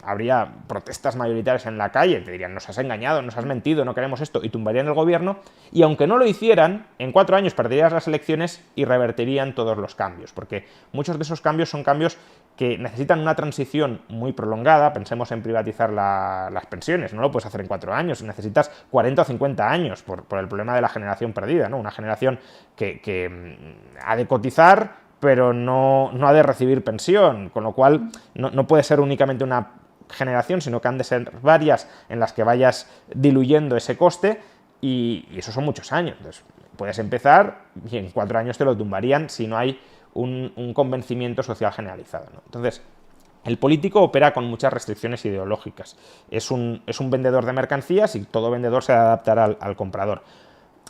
Speaker 2: habría protestas mayoritarias en la calle, te dirían, nos has engañado, nos has mentido, no queremos esto, y tumbarían el gobierno, y aunque no lo hicieran, en 4 años perderías las elecciones y revertirían todos los cambios, porque muchos de esos cambios son cambios que necesitan una transición muy prolongada. Pensemos en privatizar las pensiones, no lo puedes hacer en 4 años, necesitas 40 o 50 años por el problema de la generación perdida, ¿no? Una generación que ha de cotizar, pero no ha de recibir pensión, con lo cual no puede ser únicamente una generación, sino que han de ser varias en las que vayas diluyendo ese coste, y eso son muchos años. Entonces, puedes empezar y en 4 años te lo tumbarían si no hay un convencimiento social generalizado, ¿no? Entonces, el político opera con muchas restricciones ideológicas. Es un vendedor de mercancías y todo vendedor se adaptará al comprador.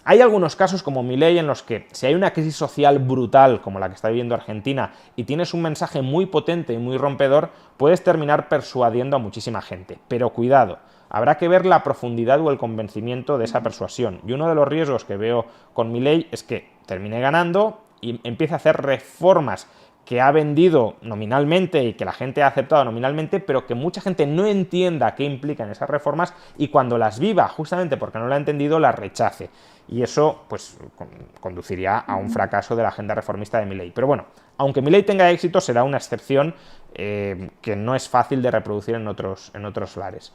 Speaker 2: Hay algunos casos como Milei en los que, si hay una crisis social brutal como la que está viviendo Argentina y tienes un mensaje muy potente y muy rompedor, puedes terminar persuadiendo a muchísima gente. Pero cuidado, habrá que ver la profundidad o el convencimiento de esa persuasión. Y uno de los riesgos que veo con Milei es que termine ganando y empiece a hacer reformas que ha vendido nominalmente y que la gente ha aceptado nominalmente, pero que mucha gente no entienda qué implican esas reformas, y cuando las viva, justamente porque no lo ha entendido, las rechace. Y eso, pues, conduciría a un fracaso de la agenda reformista de Milei. Pero bueno, aunque Milei tenga éxito, será una excepción que no es fácil de reproducir en otros lares.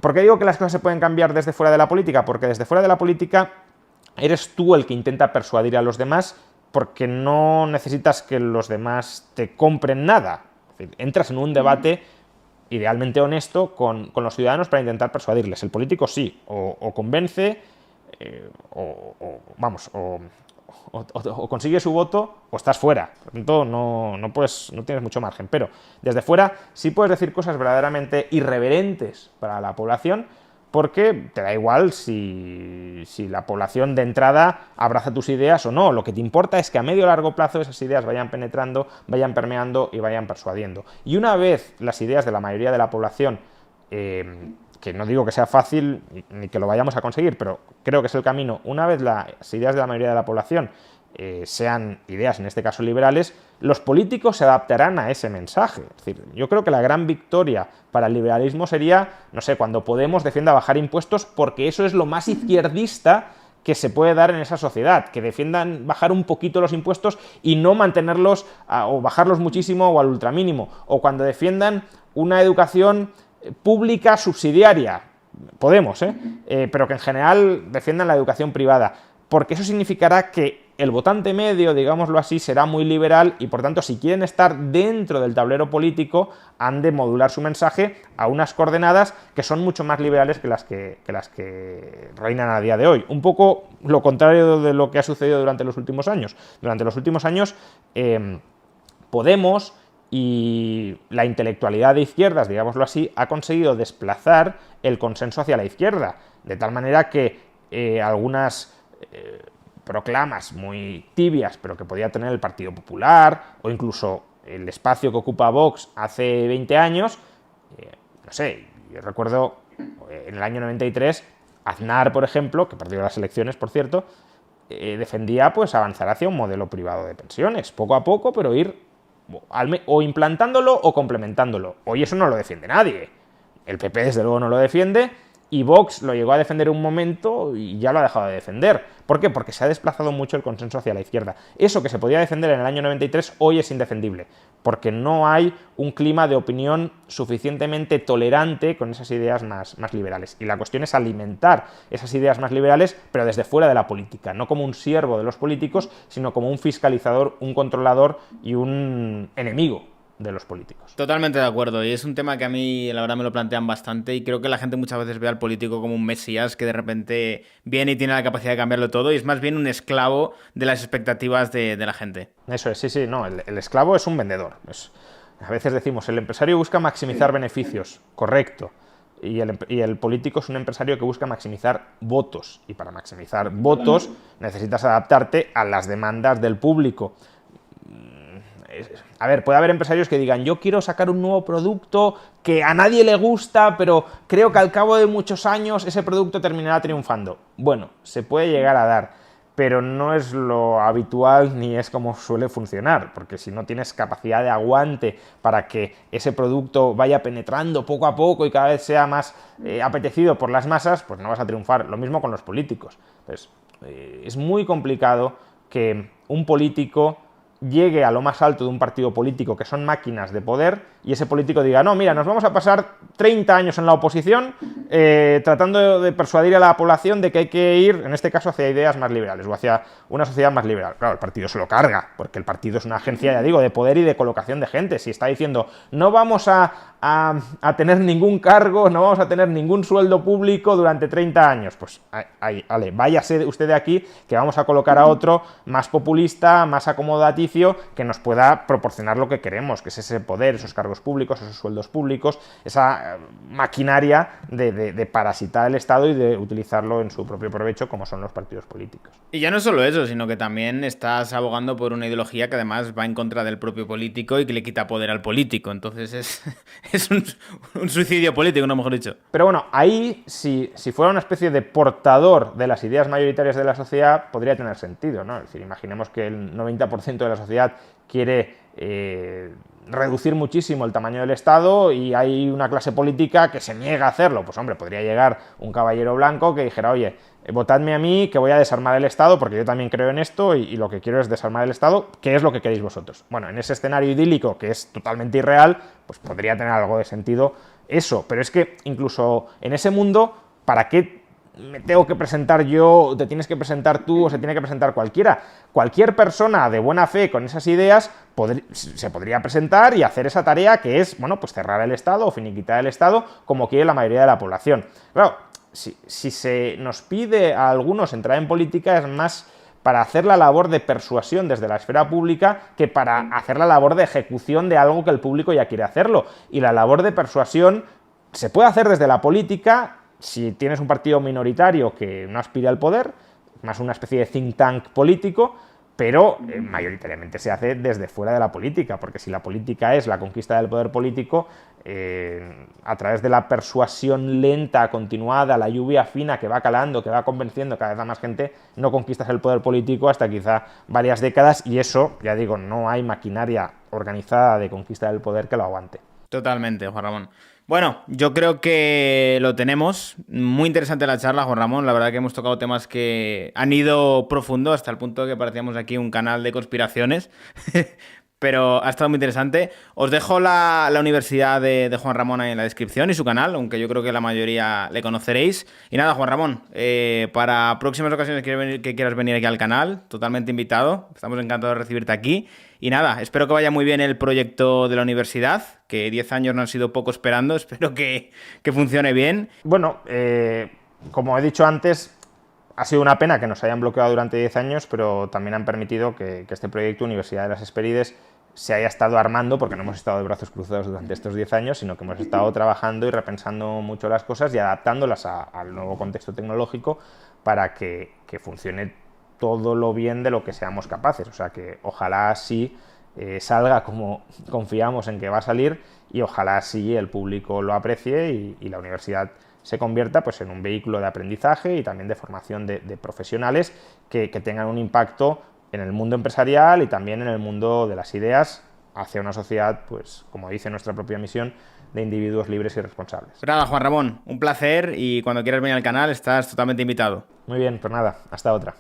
Speaker 2: ¿Por qué digo que las cosas se pueden cambiar desde fuera de la política? Porque desde fuera de la política eres tú el que intenta persuadir a los demás, porque no necesitas que los demás te compren nada. Es decir, entras en un debate idealmente honesto con los ciudadanos para intentar persuadirles. El político sí, o convence, o consigue su voto, o estás fuera. Por lo tanto, no tienes mucho margen. Pero desde fuera sí puedes decir cosas verdaderamente irreverentes para la población, porque te da igual si la población de entrada abraza tus ideas o no. Lo que te importa es que a medio o largo plazo esas ideas vayan penetrando, vayan permeando y vayan persuadiendo. Y una vez las ideas de la mayoría de la población, que no digo que sea fácil ni que lo vayamos a conseguir, pero creo que es el camino, una vez las ideas de la mayoría de la población sean ideas, en este caso liberales, los políticos se adaptarán a ese mensaje. Es decir, yo creo que la gran victoria para el liberalismo sería, no sé, cuando Podemos defienda bajar impuestos, porque eso es lo más izquierdista que se puede dar en esa sociedad, que defiendan bajar un poquito los impuestos y no mantenerlos o bajarlos muchísimo o al ultramínimo, o cuando defiendan una educación pública subsidiaria, Podemos, pero que en general defiendan la educación privada, porque eso significará que el votante medio, digámoslo así, será muy liberal y, por tanto, si quieren estar dentro del tablero político, han de modular su mensaje a unas coordenadas que son mucho más liberales que las que reinan a día de hoy. Un poco lo contrario de lo que ha sucedido durante los últimos años. Durante los últimos años, Podemos y la intelectualidad de izquierdas, digámoslo así, ha conseguido desplazar el consenso hacia la izquierda, de tal manera que algunas proclamas muy tibias, pero que podía tener el Partido Popular, o incluso el espacio que ocupa Vox hace 20 años, no sé, yo recuerdo en el año 93, Aznar, por ejemplo, que perdió las elecciones, por cierto, defendía pues avanzar hacia un modelo privado de pensiones, poco a poco, pero ir o implantándolo o complementándolo. Hoy eso no lo defiende nadie. El PP desde luego no lo defiende, y Vox lo llegó a defender un momento y ya lo ha dejado de defender. ¿Por qué? Porque se ha desplazado mucho el consenso hacia la izquierda. Eso que se podía defender en el año 93 hoy es indefendible, porque no hay un clima de opinión suficientemente tolerante con esas ideas más liberales. Y la cuestión es alimentar esas ideas más liberales, pero desde fuera de la política, no como un siervo de los políticos, sino como un fiscalizador, un controlador y un enemigo de los políticos.
Speaker 1: Totalmente de acuerdo, y es un tema que a mí la verdad me lo plantean bastante, y creo que la gente muchas veces ve al político como un mesías que de repente viene y tiene la capacidad de cambiarlo todo, y es más bien un esclavo de las expectativas de la gente.
Speaker 2: Eso es, sí, no, el esclavo es un vendedor. A veces decimos, el empresario busca maximizar beneficios, correcto, y el político es un empresario que busca maximizar votos, y para maximizar votos necesitas adaptarte a las demandas del público. A ver, puede haber empresarios que digan, yo quiero sacar un nuevo producto que a nadie le gusta, pero creo que al cabo de muchos años ese producto terminará triunfando. Bueno, se puede llegar a dar, pero no es lo habitual ni es como suele funcionar, porque si no tienes capacidad de aguante para que ese producto vaya penetrando poco a poco y cada vez sea más apetecido por las masas, pues no vas a triunfar. Lo mismo con los políticos. Entonces, es muy complicado que un político llegue a lo más alto de un partido político, que son máquinas de poder, y ese político diga, no, mira, nos vamos a pasar 30 años en la oposición tratando de persuadir a la población de que hay que ir, en este caso, hacia ideas más liberales o hacia una sociedad más liberal. Claro, el partido se lo carga, porque el partido es una agencia, ya digo, de poder y de colocación de gente. Si está diciendo, no vamos a tener ningún cargo, no vamos a tener ningún sueldo público durante 30 años, pues, vale, váyase usted de aquí, que vamos a colocar a otro más populista, más acomodaticio, que nos pueda proporcionar lo que queremos, que es ese poder, esos cargos públicos, esos sueldos públicos, esa maquinaria de parasitar el Estado y de utilizarlo en su propio provecho, como son los partidos políticos.
Speaker 1: Y ya no solo eso, sino que también estás abogando por una ideología que además va en contra del propio político y que le quita poder al político. Entonces es un suicidio político, no mejor dicho.
Speaker 2: Pero bueno, ahí, si fuera una especie de portador de las ideas mayoritarias de la sociedad, podría tener sentido, ¿no? Es decir, imaginemos que el 90% de la sociedad quiere reducir muchísimo el tamaño del Estado y hay una clase política que se niega a hacerlo. Pues hombre, podría llegar un caballero blanco que dijera, oye, votadme a mí que voy a desarmar el Estado porque yo también creo en esto y lo que quiero es desarmar el Estado, ¿qué es lo que queréis vosotros? Bueno, en ese escenario idílico que es totalmente irreal, pues podría tener algo de sentido eso, pero es que incluso en ese mundo, ¿para qué me tengo que presentar yo, te tienes que presentar tú o se tiene que presentar cualquiera? Cualquier persona de buena fe con esas ideas se podría presentar y hacer esa tarea que es, bueno, pues cerrar el Estado o finiquitar el Estado como quiere la mayoría de la población. Claro, si se nos pide a algunos entrar en política es más para hacer la labor de persuasión desde la esfera pública que para hacer la labor de ejecución de algo que el público ya quiere hacerlo. Y la labor de persuasión se puede hacer desde la política si tienes un partido minoritario que no aspira al poder, más una especie de think tank político, pero mayoritariamente se hace desde fuera de la política, porque si la política es la conquista del poder político, a través de la persuasión lenta, continuada, la lluvia fina que va calando, que va convenciendo cada vez a más gente, no conquistas el poder político hasta quizá varias décadas, y eso, ya digo, no hay maquinaria organizada de conquista del poder que lo aguante.
Speaker 1: Totalmente, Juan Ramón. Bueno, yo creo que lo tenemos. Muy interesante la charla, Juan Ramón. La verdad que hemos tocado temas que han ido profundo hasta el punto de que parecíamos aquí un canal de conspiraciones. Pero ha estado muy interesante. Os dejo la universidad de Juan Ramón ahí en la descripción y su canal, aunque yo creo que la mayoría le conoceréis. Y nada, Juan Ramón, para próximas ocasiones que quieras venir aquí al canal, totalmente invitado. Estamos encantados de recibirte aquí. Y nada, espero que vaya muy bien el proyecto de la universidad, que 10 años no han sido poco esperando. Espero que funcione bien.
Speaker 2: Bueno, como he dicho antes, ha sido una pena que nos hayan bloqueado durante 10 años, pero también han permitido que este proyecto Universidad de las Hespérides se haya estado armando, porque no hemos estado de brazos cruzados durante estos 10 años, sino que hemos estado trabajando y repensando mucho las cosas y adaptándolas al nuevo contexto tecnológico para que funcione todo lo bien de lo que seamos capaces. O sea que ojalá así salga como confiamos en que va a salir y ojalá así el público lo aprecie y la universidad se convierta pues, en un vehículo de aprendizaje y también de formación de profesionales que tengan un impacto en el mundo empresarial y también en el mundo de las ideas hacia una sociedad, pues como dice nuestra propia misión, de individuos libres y responsables.
Speaker 1: Pues nada, Juan Ramón, un placer y cuando quieras venir al canal estás totalmente invitado.
Speaker 2: Muy bien, pues nada, hasta otra.